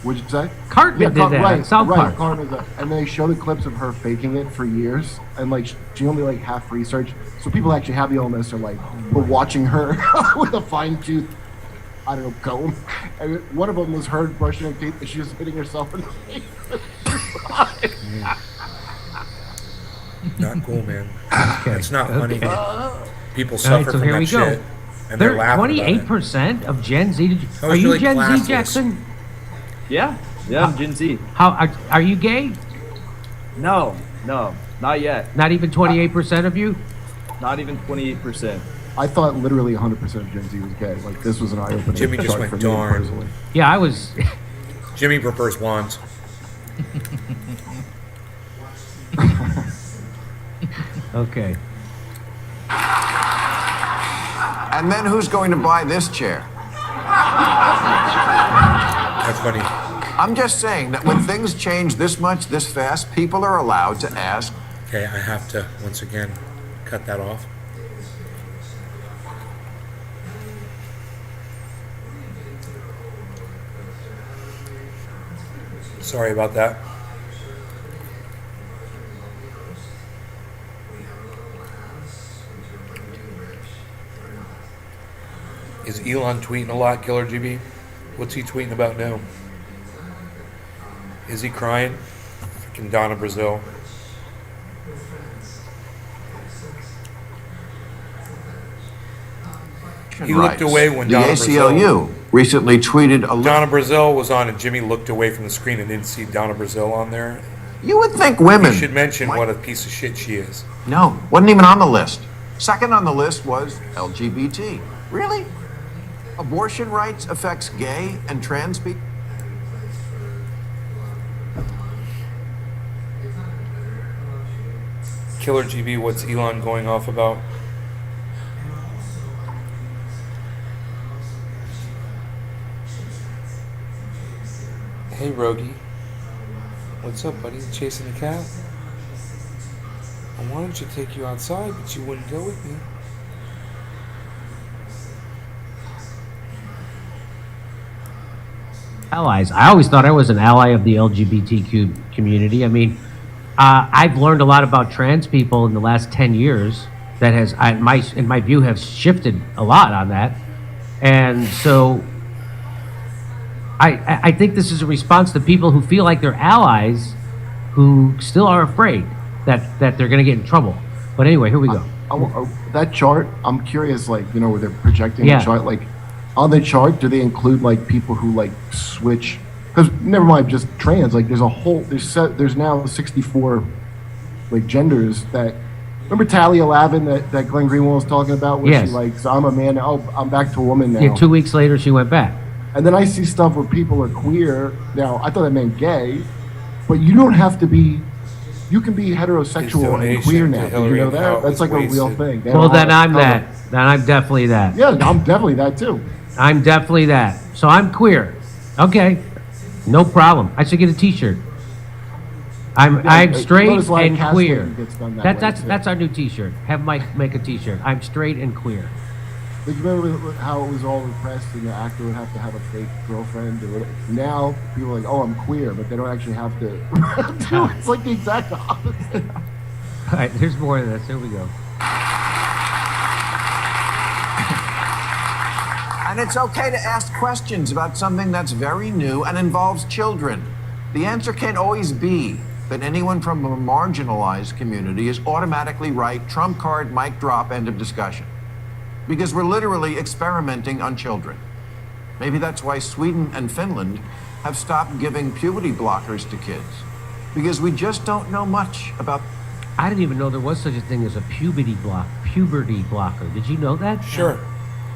Speaker 5: What'd you say?
Speaker 3: Cartman did that.
Speaker 5: Right,
Speaker 3: South
Speaker 5: right.
Speaker 3: Park.
Speaker 5: Cartman, and they show the clips of her faking it for years, and like she only like half researched. So people actually have the illness, are like, but watching her with a fine tooth, I don't know, comb. And one of them was her brushing her teeth, and she was hitting herself in the face.
Speaker 1: Not cool, man. It's not funny. People
Speaker 3: All
Speaker 1: suffer
Speaker 3: right, so
Speaker 1: from
Speaker 3: here
Speaker 1: that
Speaker 3: we go.
Speaker 1: shit, and they're laughing about it.
Speaker 3: 28% of Gen Z.
Speaker 1: I
Speaker 3: Are
Speaker 1: was
Speaker 3: you
Speaker 1: really
Speaker 3: Gen
Speaker 1: classless.
Speaker 3: Z, Jackson?
Speaker 4: Yeah, I'm Gen Z.
Speaker 3: How are you gay?
Speaker 4: No, not yet.
Speaker 3: Not even 28% of you?
Speaker 4: Not even 28%.
Speaker 5: I thought literally 100% of Gen Z was gay. Like this was an eye-opener.
Speaker 1: Jimmy just
Speaker 5: chart
Speaker 1: went
Speaker 5: for me
Speaker 1: darn.
Speaker 5: personally.
Speaker 3: Yeah, I was.
Speaker 1: Jimmy prefers wands.
Speaker 3: Okay.
Speaker 8: And then who's going to buy this chair?
Speaker 1: That's funny.
Speaker 8: I'm just saying that when things change this much, this fast, people are allowed to ask.
Speaker 1: Okay, I have to, once again, cut that off. Sorry about that. Is Elon tweeting a lot, Killer GB? What's he tweeting about now? Is he crying? Freaking Donna Brazil. He looked away when
Speaker 8: the
Speaker 1: Donna
Speaker 8: ACLU recently tweeted a
Speaker 1: Donna Brazil was on and Jimmy looked away from the screen and didn't see Donna Brazil on there.
Speaker 8: You would think women...
Speaker 1: You should mention what a piece of shit she is.
Speaker 8: No, wasn't even on the list. Second on the list was LGBT. Really? Abortion rights affects gay and trans people?
Speaker 1: Killer GB, what's Elon going off about? Hey, Rogie. What's up, buddy? Chasing the cat? I wanted to take you outside, but you wouldn't go with me.
Speaker 3: Allies. I always thought I was an ally of the LGBTQ community. I mean, I've learned a lot about trans people in the last 10 years that has, in my view, have shifted a lot on that. And so I think this is a response to people who feel like they're allies who still are afraid that they're going to get in trouble. But anyway, here we go.
Speaker 5: That chart, I'm curious, like, you know, where they're projecting
Speaker 3: Yeah.
Speaker 5: the chart, like, on the chart, do they include, like, people who, like, switch? Because, never mind just trans, like, there's now 64, like, genders that, remember Talia Lavin that Glenn Greenwald was talking about, where
Speaker 3: Yes.
Speaker 5: she, like, so I'm a man, oh, I'm back to a woman now.
Speaker 3: Yeah, 2 weeks later, she went back.
Speaker 5: And then I see stuff where people are queer. Now, I thought that meant gay, but you don't have to be. You can be heterosexual and queer now.
Speaker 1: to
Speaker 5: Did you
Speaker 1: Hillary
Speaker 5: know
Speaker 1: and how
Speaker 5: that?
Speaker 1: it
Speaker 5: That's
Speaker 1: was
Speaker 5: like a real
Speaker 1: wasted.
Speaker 5: thing. They
Speaker 3: Well,
Speaker 5: don't
Speaker 3: then
Speaker 5: have
Speaker 3: I'm
Speaker 5: to cover-
Speaker 3: that. Then I'm definitely that.
Speaker 5: Yeah, I'm definitely that too.
Speaker 3: I'm definitely that. So I'm queer. Okay, no problem. I should get a T-shirt. I'm
Speaker 5: Yeah,
Speaker 3: straight
Speaker 5: notice a lot of
Speaker 3: and
Speaker 5: cast
Speaker 3: queer.
Speaker 5: labor gets done that way,
Speaker 3: That's
Speaker 5: too.
Speaker 3: that's our new T-shirt. Have Mike make a T-shirt. I'm straight and queer.
Speaker 5: Like, you remember how it was all repressed and the actor would have to have a fake girlfriend? Or whatever. Now people are like, oh, I'm queer, but they don't actually have to. Dude, it's like the exact opposite.
Speaker 3: All right, here's more of this. Here we go.
Speaker 8: And it's okay to ask questions about something that's very new and involves children. The answer can't always be that anyone from a marginalized community is automatically right, trump card, mic drop, end of discussion. Because we're literally experimenting on children. Maybe that's why Sweden and Finland have stopped giving puberty blockers to kids. Because we just don't know much about...
Speaker 3: I didn't even know there was such a thing as a puberty blocker. Did you know that?
Speaker 1: Sure.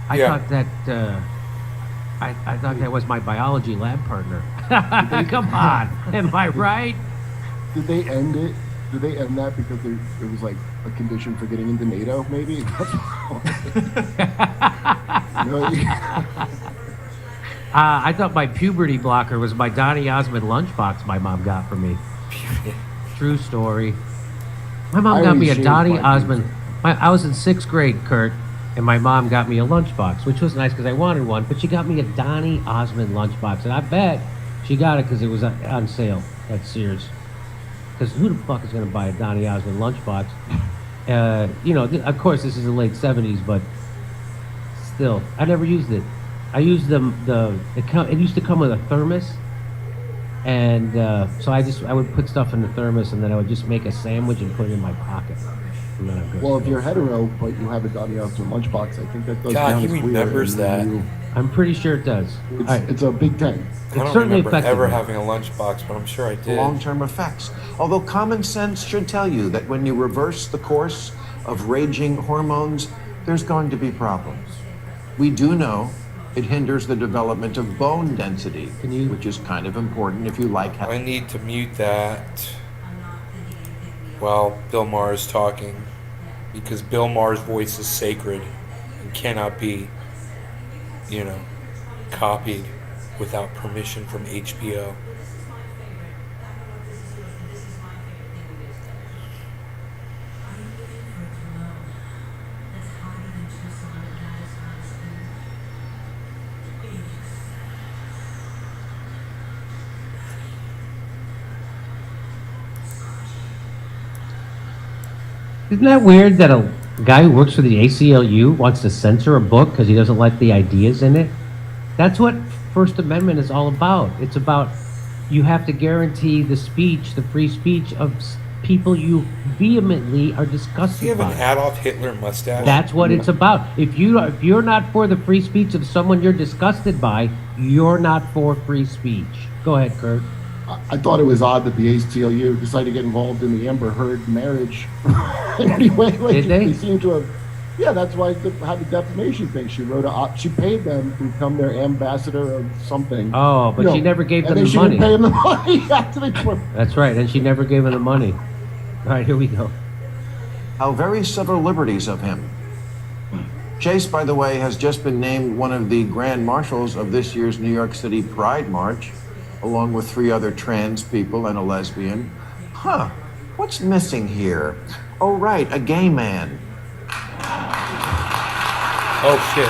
Speaker 3: I
Speaker 1: Yeah.
Speaker 3: thought that. I thought that was my biology lab partner. Come on, am I right?
Speaker 5: Did they end it? Did they end that because it was like a condition for getting into NATO? Maybe. That's you know,
Speaker 3: I thought my puberty blocker was my Donny Osmond lunchbox my mom got for me. True story. My mom
Speaker 5: I
Speaker 3: got me a
Speaker 5: always
Speaker 3: Donny
Speaker 5: shaved my
Speaker 3: Osmond. I was in 6th grade, Kurt, and my mom got me a lunchbox, which was nice because I wanted one. But she got me a Donny Osmond lunchbox, and I bet she got it because it was on sale at Sears. Because who the fuck is going to buy a Donny Osmond lunchbox? You know, of course, this is the late 70s, but still, I never used it. I used it used to come with a thermos, and so I would put stuff in the thermos, and then I would just make a sandwich and put it in my pocket. And then I'd go
Speaker 5: well, if
Speaker 3: to
Speaker 5: you're
Speaker 3: school.
Speaker 5: hetero, but you have a Donny Osmond lunchbox, I think that goes
Speaker 1: God,
Speaker 5: down
Speaker 1: he
Speaker 5: as queer.
Speaker 1: remembers that.
Speaker 3: I'm pretty sure it does. All right.
Speaker 5: It's a big thing.
Speaker 1: I don't
Speaker 3: certainly
Speaker 1: remember
Speaker 3: affected
Speaker 1: ever
Speaker 3: me.
Speaker 1: having a lunchbox, but I'm sure I did.
Speaker 8: long-term effects. Although common sense should tell you that when you reverse the course of raging hormones, there's going to be problems. We do know it hinders the development of bone density, which is kind of important if you like
Speaker 1: I need to mute that while Bill Maher is talking. because Bill Maher's voice is sacred and cannot be, copied without permission from HBO.
Speaker 3: Isn't that weird that a guy who works for the ACLU wants to censor a book because he doesn't like the ideas in it? That's what First Amendment is all about. It's about you have to guarantee the speech, the free speech of people you vehemently are
Speaker 1: Does
Speaker 3: disgusted
Speaker 1: he have an
Speaker 3: by.
Speaker 1: Adolf Hitler mustache?
Speaker 3: That's what it's about. If you're not for the free speech of someone you're disgusted by, you're not for free speech. Go ahead, Kurt.
Speaker 5: I thought it was odd that the ACLU decided to get involved in the Amber Heard marriage. Anyway, like
Speaker 3: Did they?
Speaker 5: seem to have. Yeah, that's why they had the defamation thing. She wrote she paid them to become their ambassador of something.
Speaker 3: Oh, but she never gave them
Speaker 5: and then
Speaker 3: the
Speaker 5: she
Speaker 3: money.
Speaker 5: didn't pay them the money after they put.
Speaker 3: That's right, and she never gave him the money. All right, here we go.
Speaker 8: How very civil liberties of him. Chase, by the way, has just been named one of the grand marshals of this year's New York City Pride March, along with 3 other trans people and a lesbian. Huh, what's missing here? Oh, right, a gay man.
Speaker 1: Oh, shit.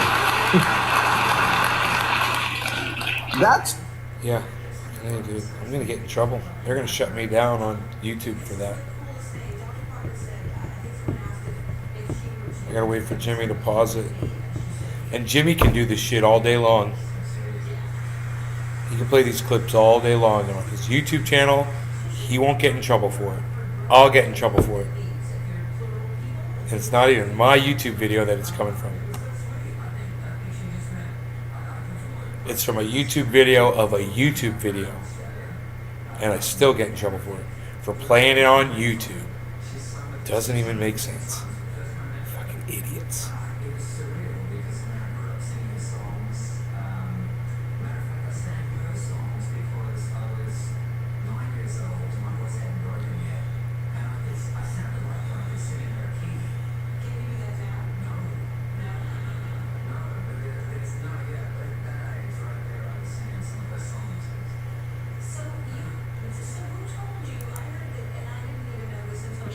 Speaker 8: That's
Speaker 1: Yeah. Hey, dude. I'm going to get in trouble. They're going to shut me down on YouTube for that. I got to wait for Jimmy to pause it. And Jimmy can do this shit all day long. He can play these clips all day long on his YouTube channel. He won't get in trouble for it. I'll get in trouble for it. And it's not even my YouTube video that it's coming from. It's from a YouTube video of a YouTube video. And I still get in trouble for it. For playing it on YouTube. Doesn't even make sense. Fucking idiots.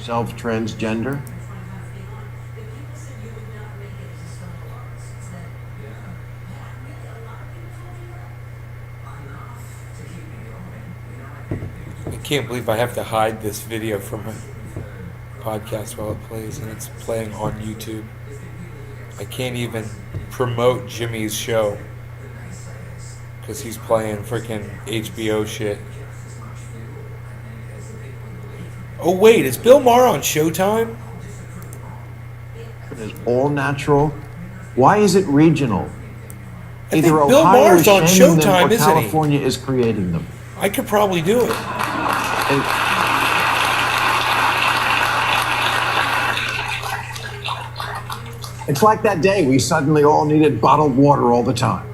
Speaker 8: self-transgender.
Speaker 1: I can't believe I have to hide this video from my podcast while it plays, and it's playing on YouTube. I can't even promote Jimmy's show because he's playing freaking HBO shit. Oh wait, is Bill Maher on Showtime?
Speaker 8: It is all natural. Why is it regional?
Speaker 1: I think
Speaker 8: Either
Speaker 1: Bill
Speaker 8: Ohio
Speaker 1: Maher's
Speaker 8: is
Speaker 1: on
Speaker 8: shaming them
Speaker 1: Showtime,
Speaker 8: or
Speaker 1: isn't he?
Speaker 8: California is creating them.
Speaker 1: I could probably do it.
Speaker 8: It's like that day we suddenly all needed bottled water all the time.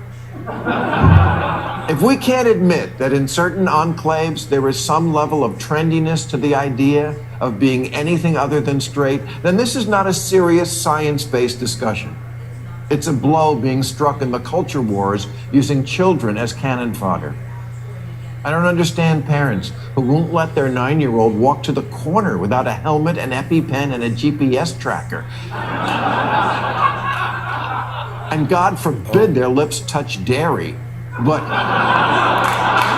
Speaker 8: If we can't admit that in certain enclaves there is some level of trendiness to the idea of being anything other than straight, then this is not a serious science-based discussion. It's a blow being struck in the culture wars using children as cannon fodder. I don't understand parents who won't let their 9-year-old walk to the corner without a helmet, an EpiPen, and a GPS tracker. And God forbid their lips touch dairy. But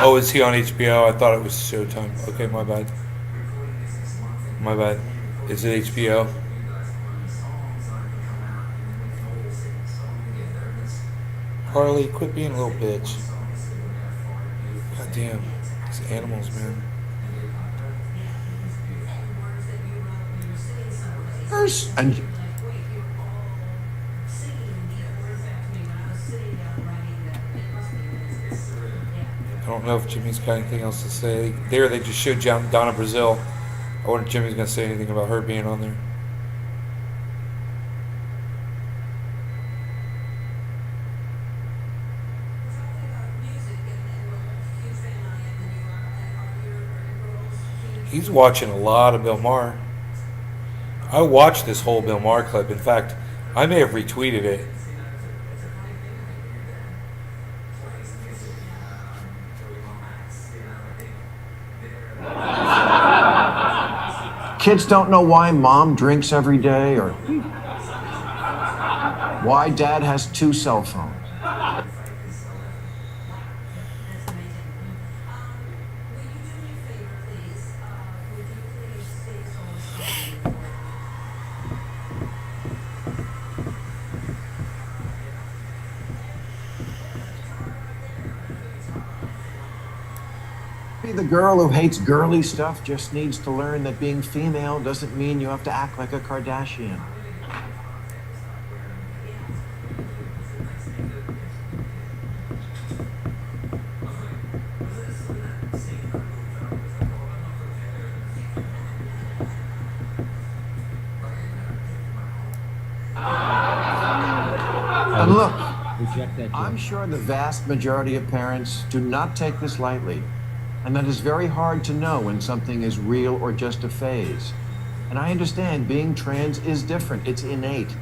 Speaker 1: Oh, is he on HBO? I thought it was Showtime. Okay, my bad. My bad. Is it HBO? Harley, quit being a little bitch. God damn. These animals, man.
Speaker 8: and
Speaker 1: I don't know if Jimmy's got anything else to say. There, they just showed Donna Brazil. I wonder if Jimmy's going to say anything about her being on there. He's watching a lot of Bill Maher. I watched this whole Bill Maher clip. In fact, I may have retweeted it.
Speaker 8: Kids don't know why mom drinks every day or why dad has 2 cell phones. The girl who hates girly stuff just needs to learn that being female doesn't mean you have to act like a Kardashian. And look, I'm sure the vast majority of parents do not take this lightly. And that is very hard to know when something is real or just a phase. And I understand being trans is different, it's innate.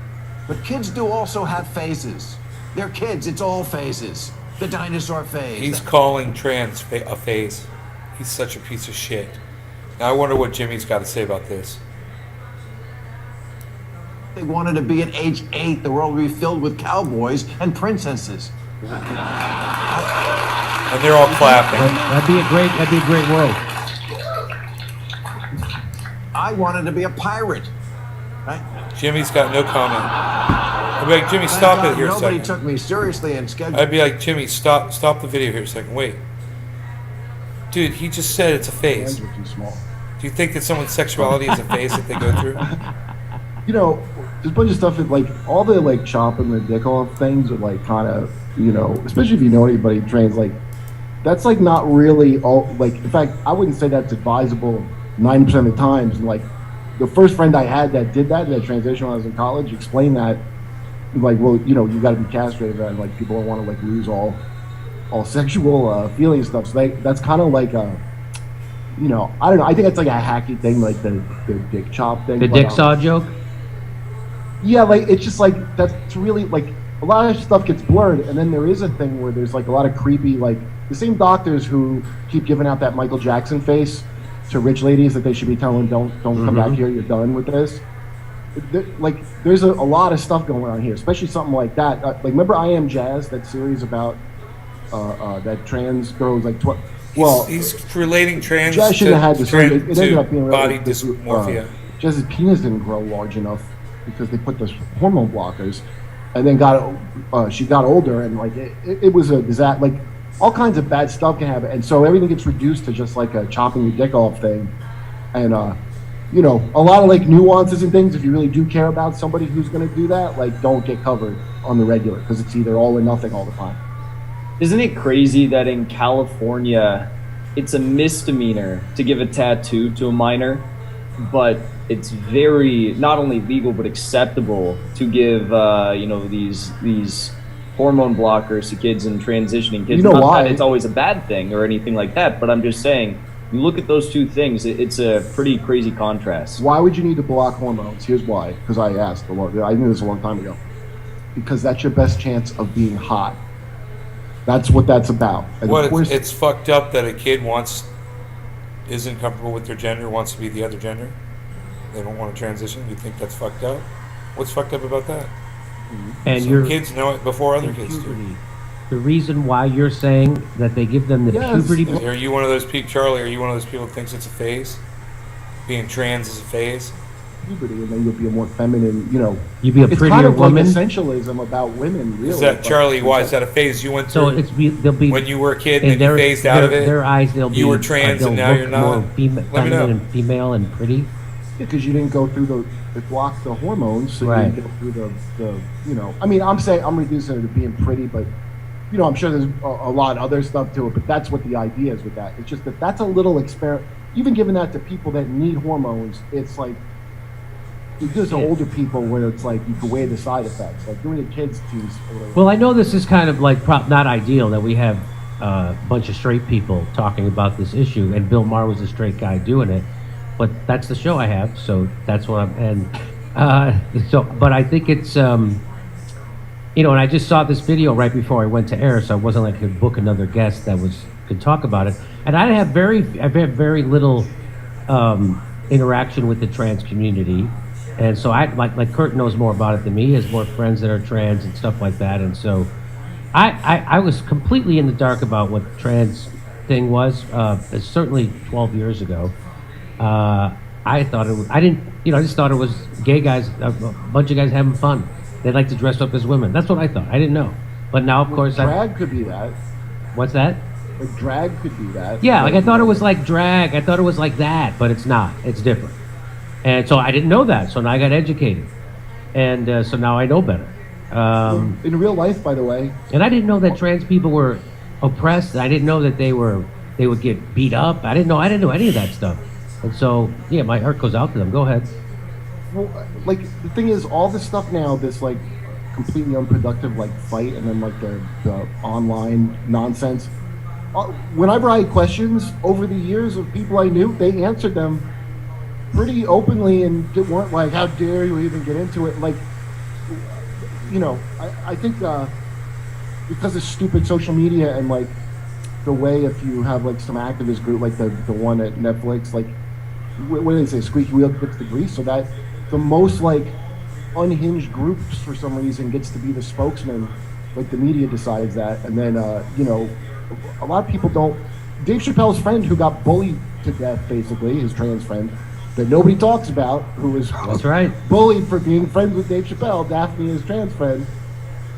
Speaker 8: But kids do also have phases. They're kids, it's all phases. The dinosaur phase.
Speaker 1: He's calling trans a phase. He's such a piece of shit. Now I wonder what Jimmy's got to say about this.
Speaker 8: They wanted to be at age 8, the world would be filled with cowboys and princesses.
Speaker 1: And they're all clapping.
Speaker 3: That'd be a great world.
Speaker 8: I wanted to be a pirate. Right?
Speaker 1: Jimmy's got no comment. I'd be like, Jimmy,
Speaker 8: Thank
Speaker 1: stop
Speaker 8: God
Speaker 1: it here a
Speaker 8: nobody
Speaker 1: second.
Speaker 8: took me seriously and scheduled.
Speaker 1: I'd be like, Jimmy, stop the video here a second. Wait. Dude, he just said it's a phase.
Speaker 5: Hands are too small.
Speaker 1: Do you think that someone's sexuality is a phase that they go through?
Speaker 5: You know, there's a bunch of stuff that, like, all the, like, chopping the dick off things are, like, kind of, you know, especially if you know anybody who trains, like, that's, like, not really all, like, in fact, I wouldn't say that's advisable 90% of the times. And, like, the first friend I had that did that transition when I was in college, explained that, like, well, you know, you got to be castrated, and, like, people don't want to, like, lose all sexual feelings and stuff. So that's kind of like a, you know, I don't know. I think it's like a hacky thing, like the dick chop thing.
Speaker 3: The dick saw joke?
Speaker 5: Yeah, like, it's just like, that's really, like, a lot of stuff gets blurred, and then there is a thing where there's, like, a lot of creepy, like, the same doctors who keep giving out that Michael Jackson face to rich ladies that they should be telling, don't come back here, you're done with this. Like, there's a lot of stuff going on here, especially something like that. Like, remember I Am Jazz, that series about that trans girl who's like, well,
Speaker 1: he's relating trans
Speaker 5: Jazz shouldn't have had this. It ended up being
Speaker 1: body
Speaker 5: really,
Speaker 1: dysmorphia.
Speaker 5: Jazz's penis didn't grow large enough because they put those hormone blockers, and then she got older, and like it was a disaster. Like, all kinds of bad stuff can happen, and so everything gets reduced to just like a chopping your dick off thing, and you know, a lot of like nuances and things. If you really do care about somebody who's going to do that, like, don't get covered on the regular, because it's either all or nothing all the time.
Speaker 4: Isn't it crazy that in California, it's a misdemeanor to give a tattoo to a minor, but it's very not only legal but acceptable to give you know, these hormone blockers to kids and transitioning kids?
Speaker 5: You know
Speaker 4: Not
Speaker 5: why?
Speaker 4: that it's always a bad thing or anything like that, but I'm just saying, you look at those two things, it's a pretty crazy contrast.
Speaker 5: Why would you need to block hormones? Here's why. Because I knew this a long time ago. Because that's your best chance of being hot. That's what that's about. And
Speaker 1: What,
Speaker 5: of course,
Speaker 1: it's fucked up that a kid isn't comfortable with their gender, wants to be the other gender. They don't want to transition. You think that's fucked up? What's fucked up about that?
Speaker 3: And
Speaker 1: Some kids know it before other kids do.
Speaker 3: puberty. The reason why you're saying that they give them the
Speaker 5: Yes.
Speaker 3: puberty.
Speaker 1: Are you one of those people, Charlie? Are you one of those people that thinks it's a phase? Being trans is a phase?
Speaker 5: puberty, and then you'll be a more feminine, you know.
Speaker 3: You'd be a
Speaker 5: It's
Speaker 3: prettier
Speaker 5: kind of
Speaker 3: woman.
Speaker 5: like essentialism about women, really.
Speaker 1: Is that,
Speaker 5: but-
Speaker 1: Charlie, why is that a phase you went
Speaker 3: So
Speaker 1: through?
Speaker 3: they'll be
Speaker 1: When you were a kid
Speaker 3: in
Speaker 1: and then you phased out of it?
Speaker 3: Their eyes, they'll be.
Speaker 1: You were trans and
Speaker 3: they'll
Speaker 1: now
Speaker 3: look
Speaker 1: you're not?
Speaker 3: more
Speaker 1: Let me know.
Speaker 3: feminine and female and pretty.
Speaker 5: Because you didn't go through it blocked the hormones, so
Speaker 3: Right.
Speaker 5: you didn't go through the, you know. I mean, I'm saying I'm reducing it to being pretty, but you know, I'm sure there's a lot of other stuff to it. But that's what the idea is with that. It's just that's a little experiment. Even giving that to people that need hormones, it's like you do it to older people where it's like you can weigh the side effects. Like doing it to kids, or whatever.
Speaker 3: Well, I know this is kind of like not ideal that we have a bunch of straight people talking about this issue, and Bill Maher was a straight guy doing it. but that's the show I have, so that's what I'm. And but I think it's and I just saw this video right before I went to air, so I wasn't like I could book another guest that could talk about it. And I've had very little interaction with the trans community, and so I like Kurt knows more about it than me. He has more friends that are trans and stuff like that, and so I was completely in the dark about what the trans thing was. Certainly 12 years ago. I thought it was. I didn't. I just thought it was gay guys, a bunch of guys having fun. They like to dress up as women. That's what I thought. I didn't know. But now, of course,
Speaker 5: drag could be that.
Speaker 3: What's that?
Speaker 5: Like drag could be that.
Speaker 3: Yeah, like I thought it was like drag. I thought it was like that, but it's not. It's different. And so I didn't know that. So now I got educated, and so now I know better.
Speaker 5: In real life, by the way.
Speaker 3: And I didn't know that trans people were oppressed. I didn't know that they would get beat up. I didn't know any of that stuff. And so, yeah, my heart goes out to them. Go ahead.
Speaker 5: Well, like, the thing is, all this stuff now, this, like, completely unproductive, like, fight, and then, like, the online nonsense. Whenever I had questions over the years of people I knew, they answered them pretty openly and weren't like, how dare you even get into it? Like, I think because of stupid social media and, like, the way if you have, like, some activist group, like the one at Netflix, like, what do they say, squeaky wheel gets the grease, so that the most like unhinged groups for some reason gets to be the spokesman, like the media decides that, and then a lot of people don't. Dave Chappelle's friend who got bullied to death, basically his trans friend that nobody talks about, who was
Speaker 3: that's right
Speaker 5: bullied for being friends with Dave Chappelle, Daphne, his trans friend,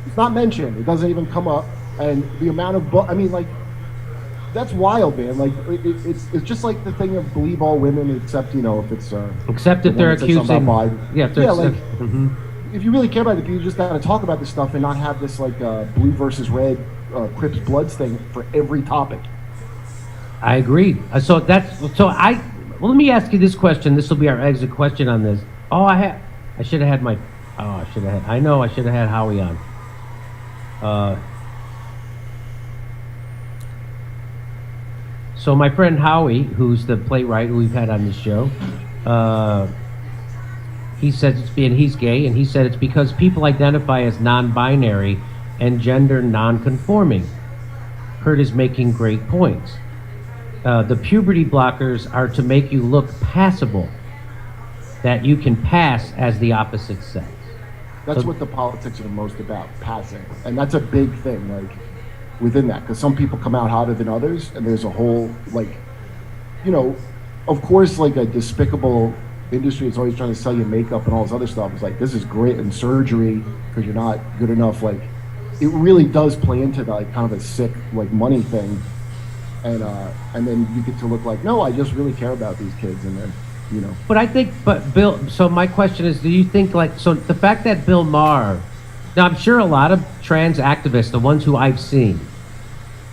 Speaker 5: it's not mentioned. It doesn't even come up, and the amount of that's wild, man. Like it's just like the thing of believe all women, except if it's
Speaker 3: except if they're accusing. If
Speaker 5: you really care about it, you just got to talk about this stuff and not have this like blue versus red, Crips Bloods thing for every topic.
Speaker 3: I agree. Let me ask you this question. This will be our exit question on this. I should have had I should have had Howie on. So my friend Howie, who's the playwright who we've had on this show, he says he's gay, and he said it's because people identify as non-binary and gender non-conforming. Kurt is making great points. The puberty blockers are to make you look passable, that you can pass as the opposite sex.
Speaker 5: That's what the politics are most about, passing. And that's a big thing, like, within that, because some people come out hotter than others, and there's a whole, like, of course, like a despicable industry is always trying to sell you makeup and all this other stuff. It's like, this is great in surgery because you're not good enough. Like, it really does play into the, like, kind of a sick, like, money thing, and then you get to look like, no, I just really care about these kids, and then
Speaker 3: But Bill, so my question is, do you think, like, so the fact that Bill Maher, now I'm sure a lot of trans activists, the ones who I've seen,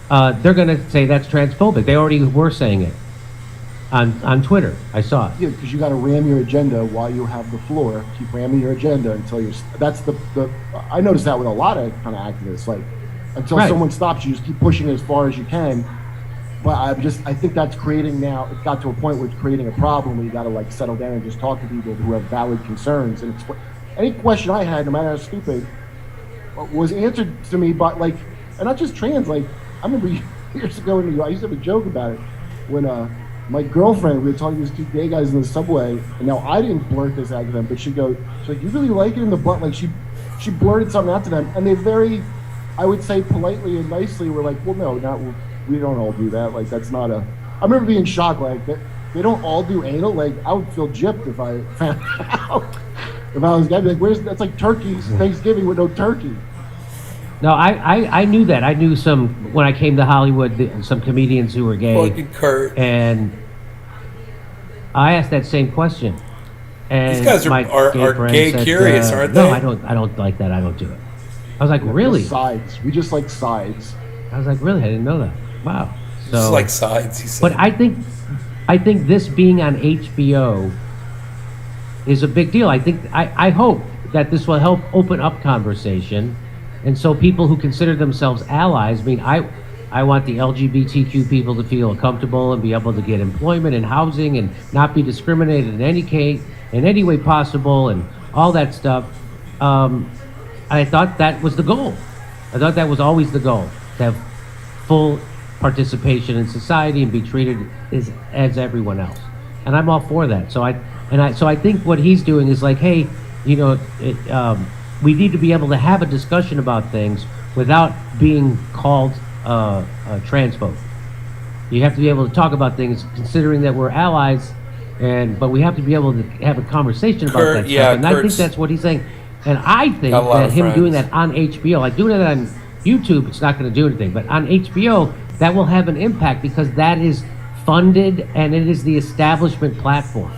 Speaker 3: they're going to say that's transphobic. They already were saying it on Twitter. I saw it.
Speaker 5: Yeah, because you got to ram your agenda while you have the floor. Keep ramming your agenda until you're. That's the. I noticed that with a lot of kind of activists. Like, until someone stops you, just keep pushing as far as you can. But I think that's creating now. It got to a point where it's creating a problem where you got to like settle down and just talk to people who have valid concerns. And any question I had, no matter how stupid, was answered to me by like, and not just trans. Like, I remember years ago in New York, I used to have a joke about it when my girlfriend, we were talking to these two gay guys in the subway, and now I didn't blurt this out to them, but she's like, you really like it in the butt? Like, she blurted something out to them, and they very, I would say politely and nicely were like, well, no, we don't all do that. Like, that's not a, I remember being shocked, like, that they don't all do anal. Like, I would feel gypped if I found out. If I was gay, like, that's like turkey's Thanksgiving with no turkey.
Speaker 3: No, I knew that. I knew when I came to Hollywood, some comedians who were gay.
Speaker 1: Fucking Kurt.
Speaker 3: And I asked that same question. And
Speaker 1: these guys are gay said, curious, aren't they?
Speaker 3: No, I don't like that. I don't do it. I was like, really?
Speaker 5: Sides. We just like sides.
Speaker 3: I was like, really? I didn't know that. Wow. So,
Speaker 1: just like sides, he said.
Speaker 3: But I think this being on HBO is a big deal. I hope that this will help open up conversation. And so people who consider themselves allies, I mean, I I want the LGBTQ people to feel comfortable and be able to get employment and housing and not be discriminated in any way possible and all that stuff. I thought that was the goal. I thought that was always the goal, to have full participation in society and be treated as everyone else. And I'm all for that. So I think what he's doing is like, hey, you know, we need to be able to have a discussion about things without being called a transphobe. You have to be able to talk about things considering that we're allies, but we have to be able to have a conversation about that stuff. And I think that's what he's saying. And I think that him doing that on HBO, like doing it on YouTube, it's not going to do anything. But on HBO, that will have an impact because that is funded and it is the establishment platform.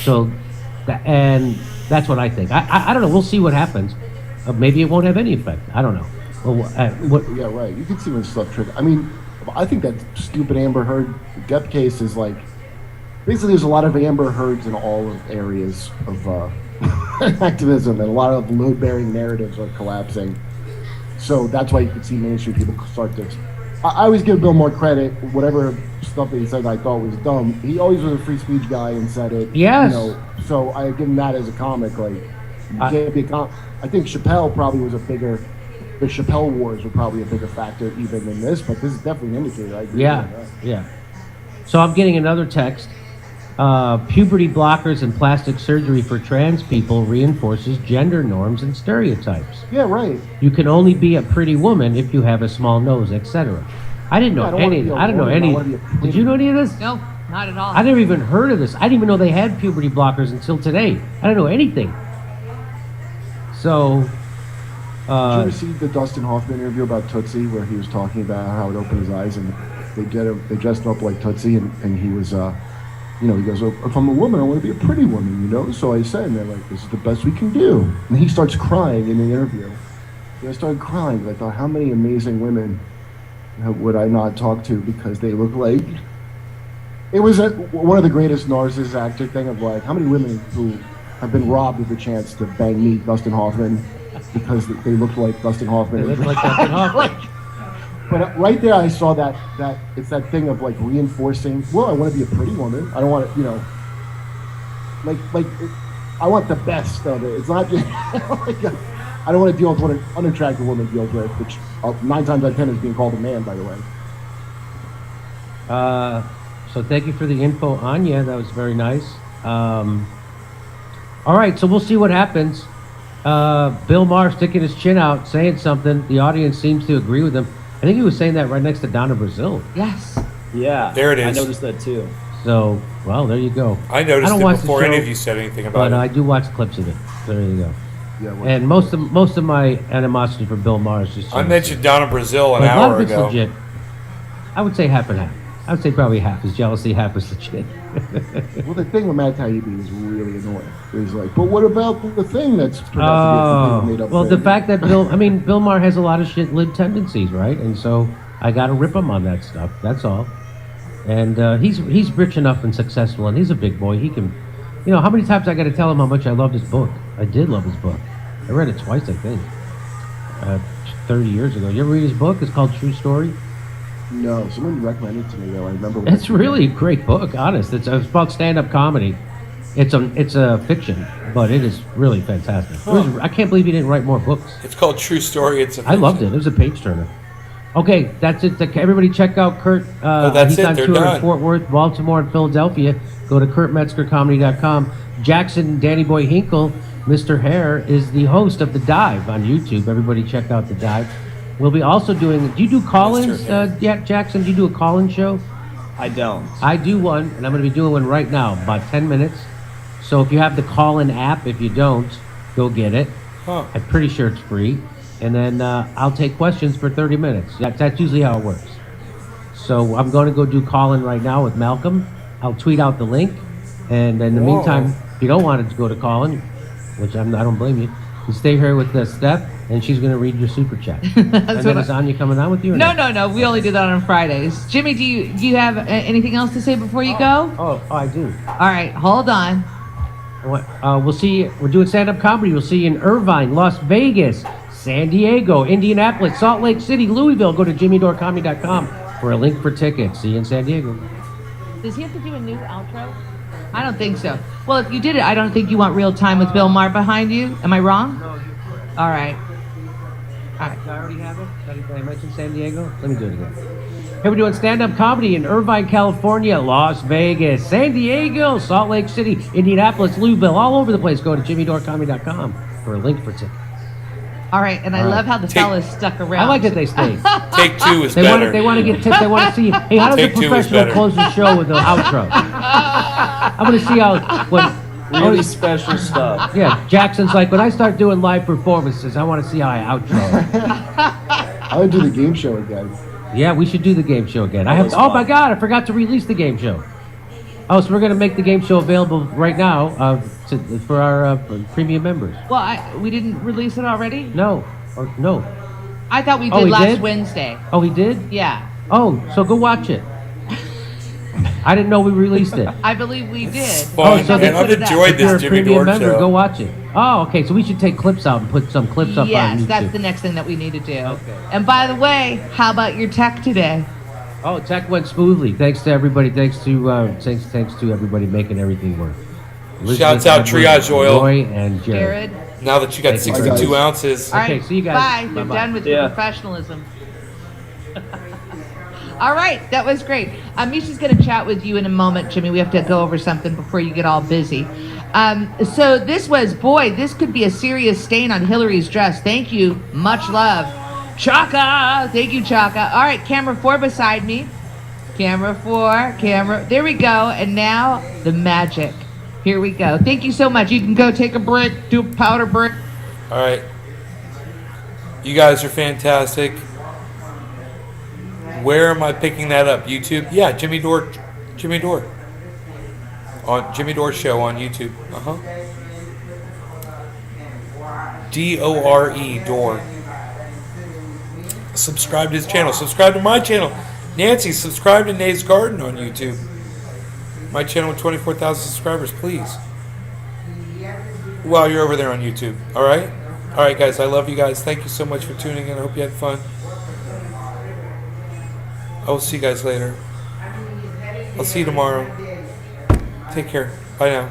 Speaker 3: So, and that's what I think. I don't know. We'll see what happens. Maybe it won't have any effect. I don't know.
Speaker 5: Yeah, right. You can see when stuff triggers. I mean, I think that stupid Amber Heard Depp case is like, basically there's a lot of Amber Heards in all of areas of activism, and a lot of load-bearing narratives are collapsing. So that's why you can see mainstream people start to. I always give Bill more credit. Whatever stuff that he said I thought was dumb, he always was a free speech guy and said it.
Speaker 3: Yes.
Speaker 5: You know, so I give him that as a comic. Like, you can't be I think Chappelle probably was a bigger. The Chappelle Wars were probably a bigger factor even than this, but this is definitely an indicator. I agree with that.
Speaker 3: Yeah. So I'm getting another text. Puberty blockers and plastic surgery for trans people reinforces gender norms and stereotypes.
Speaker 5: Yeah, right.
Speaker 3: You can only be a pretty woman if you have a small nose, etc. I didn't know any. I don't know any. Did you know any of this?
Speaker 6: No, not at all.
Speaker 3: I never even heard of this. I didn't even know they had puberty blockers until today. I didn't know anything. So.
Speaker 5: Did you ever see the Dustin Hoffman interview about Tootsie, where he was talking about how it opened his eyes, and they dressed him up like Tootsie, and he was, you know, he goes, if I'm a woman, I want to be a pretty woman, you know. So I said, and they're like, this is the best we can do. And he starts crying in the interview. And I started crying. I thought, how many amazing women would I not talk to because they look like? It was one of the greatest narcissist actor thing of like, how many women who have been robbed of the chance to bang me, Dustin Hoffman, because they looked like Dustin Hoffman.
Speaker 3: They looked like Dustin Hoffman.
Speaker 5: But right there, I saw that it's that thing of like reinforcing. Well, I want to be a pretty woman. I don't want to, you know, I want the best of it. It's not just like I don't want to deal with what an unattractive woman deals with, which 9 times out of 10 is being called a man, by the way.
Speaker 3: So thank you for the info, Anya. That was very nice. All right, so we'll see what happens. Bill Maher sticking his chin out, saying something. The audience seems to agree with him. I think he was saying that right next to Donna Brazil.
Speaker 6: Yes.
Speaker 4: Yeah.
Speaker 1: There it is.
Speaker 4: I noticed that too.
Speaker 3: So, well, there you go.
Speaker 1: I noticed
Speaker 3: don't
Speaker 1: it
Speaker 3: watch the
Speaker 1: before
Speaker 3: show,
Speaker 1: any of you said anything about
Speaker 3: but
Speaker 1: it.
Speaker 3: I do watch clips of it. So there you go.
Speaker 5: Yeah,
Speaker 3: And most of my animosity for Bill Maher is just.
Speaker 1: I mentioned Donna Brazil an
Speaker 3: a lot
Speaker 1: hour
Speaker 3: of it's
Speaker 1: ago.
Speaker 3: legit. I would say half and half. I would say probably half is jealousy, half is legit.
Speaker 5: Well, the thing with Matt Taibbi is really annoying. He's like, but what about the thing that's turned out to be a made up
Speaker 3: well,
Speaker 5: thing?
Speaker 3: the fact that Bill Maher has a lot of shit-lib tendencies, right? And so I got to rip him on that stuff. That's all. And he's rich enough and successful, and he's a big boy. He can, you know, how many times I got to tell him how much I loved his book? I did love his book. I read it twice, I think. 30 years ago. You ever read his book? It's called True Story.
Speaker 5: No, someone recommended it to me though. I remember.
Speaker 3: It's really a great book, honest. It's about stand-up comedy. It's a fiction, but it is really fantastic. I can't believe he didn't write more books.
Speaker 1: It's called True Story.
Speaker 3: I loved it. It was a page turner. Okay, that's it. Everybody check out Kurt.
Speaker 1: That's
Speaker 3: he's
Speaker 1: it.
Speaker 3: on
Speaker 1: They're
Speaker 3: tour
Speaker 1: done.
Speaker 3: in Fort Worth, Baltimore, and Philadelphia. Go to KurtMetzgerComedy.com. Jackson Danny Boy Hinkle, Mr. Hare, is the host of The Dive on YouTube. Everybody check out The Dive. We'll be also doing. Do you do call-ins, Jackson? Do you do a call-in show?
Speaker 4: I don't.
Speaker 3: I do one, and I'm going to be doing one right now, about 10 minutes. So if you have the call-in app, if you don't, go get it. I'm pretty sure it's free. And then I'll take questions for 30 minutes. That's usually how it works. So I'm going to go do call-in right now with Malcolm. I'll tweet out the link. And in the meantime, if you don't want to go to call-in, which I don't blame you, you stay here with Steph, and she's going to read your super chat. And then is Anya coming on with you? Or
Speaker 6: No. We only do that on Fridays. Jimmy, do you have anything else to say before you go?
Speaker 3: Oh, I do.
Speaker 6: All right, hold on.
Speaker 3: We'll see. We're doing stand-up comedy. We'll see you in Irvine, Las Vegas, San Diego, Indianapolis, Salt Lake City, Louisville. Go to jimmydorecomedy.com for a link for tickets. See you in San Diego.
Speaker 6: Does he have to do a new outro? I don't think so. Well, if you did it, I don't think you want Real Time with Bill Maher behind you. Am I wrong?
Speaker 3: No,
Speaker 6: All right. All right.
Speaker 3: I already have it. Did I mention San Diego? Let me do it again. Here we're doing stand-up comedy in Irvine, California, Las Vegas, San Diego, Salt Lake City, Indianapolis, Louisville, all over the place. Go to jimmydorecomedy.com for a link for tickets.
Speaker 6: All right, and I love how the fellas stuck around.
Speaker 3: I like that they stayed.
Speaker 1: Take two is
Speaker 3: They
Speaker 1: better.
Speaker 3: want to get tips. They want to see, hey, how does
Speaker 1: Take
Speaker 3: a
Speaker 1: two is
Speaker 3: professional
Speaker 1: better.
Speaker 3: close the show with an outro? I'm going to see how,
Speaker 4: Really special stuff.
Speaker 3: yeah, Jackson's like, when I start doing live performances, I want to see how I outro.
Speaker 5: I would do the game show again.
Speaker 3: Yeah, we should do the game show again.
Speaker 4: was
Speaker 3: Oh my
Speaker 4: fun.
Speaker 3: God, I forgot to release the game show. Oh, so we're going to make the game show available right now for our premium members.
Speaker 6: Well, we didn't release it already?
Speaker 3: No. No.
Speaker 6: I thought we
Speaker 3: Oh,
Speaker 6: did
Speaker 3: we
Speaker 6: last
Speaker 3: did?
Speaker 6: Wednesday.
Speaker 3: Oh, he did?
Speaker 6: Yeah,
Speaker 3: Oh, so go watch it. I didn't know we released it.
Speaker 6: I believe we did.
Speaker 1: Fun.
Speaker 3: so they
Speaker 1: Man, I've
Speaker 6: put it up.
Speaker 1: enjoyed
Speaker 3: If you're
Speaker 1: this
Speaker 3: a
Speaker 1: Jimmy
Speaker 3: premium
Speaker 1: Dore
Speaker 3: member,
Speaker 1: show.
Speaker 3: go watch it. Oh, okay. So we should take clips out and put some clips up on
Speaker 6: Yes,
Speaker 3: YouTube.
Speaker 6: that's the next thing that we need to do.
Speaker 3: Okay.
Speaker 6: And by the way, how about your tech today?
Speaker 3: Oh, tech went smoothly. Thanks to everybody. Thanks to everybody making everything work.
Speaker 1: Shouts out
Speaker 3: Edward,
Speaker 1: Triage Oil.
Speaker 3: Roy and
Speaker 6: Jared.
Speaker 3: Jared.
Speaker 1: Now that you got
Speaker 3: Thank you.
Speaker 1: 62 ounces.
Speaker 6: All right,
Speaker 3: Okay, see you guys.
Speaker 6: Bye. We're
Speaker 3: Bye-bye.
Speaker 6: done with
Speaker 4: Yeah.
Speaker 6: your professionalism. All right, that was great. Misha's going to chat with you in a moment, Jimmy. We have to go over something before you get all busy. So this could be a serious stain on Hillary's dress. Thank you. Much love. Chaka. Thank you, Chaka. All right, camera 4 beside me. Camera 4, there we go. And now the magic. Here we go. Thank you so much. You can go take a break, do a powder break.
Speaker 1: All right. You guys are fantastic. Where am I picking that up? YouTube? Yeah, Jimmy Dore. On Jimmy Dore Show on YouTube. DORE, Dore. Subscribe to his channel. Subscribe to my channel. Nancy, subscribe to Nate's Garden on YouTube. My channel with 24,000 subscribers, please. While you're over there on YouTube. All right? All right, guys. I love you guys. Thank you so much for tuning in. I hope you had fun. I will see you guys later. I'll see you tomorrow. Take care. Bye now.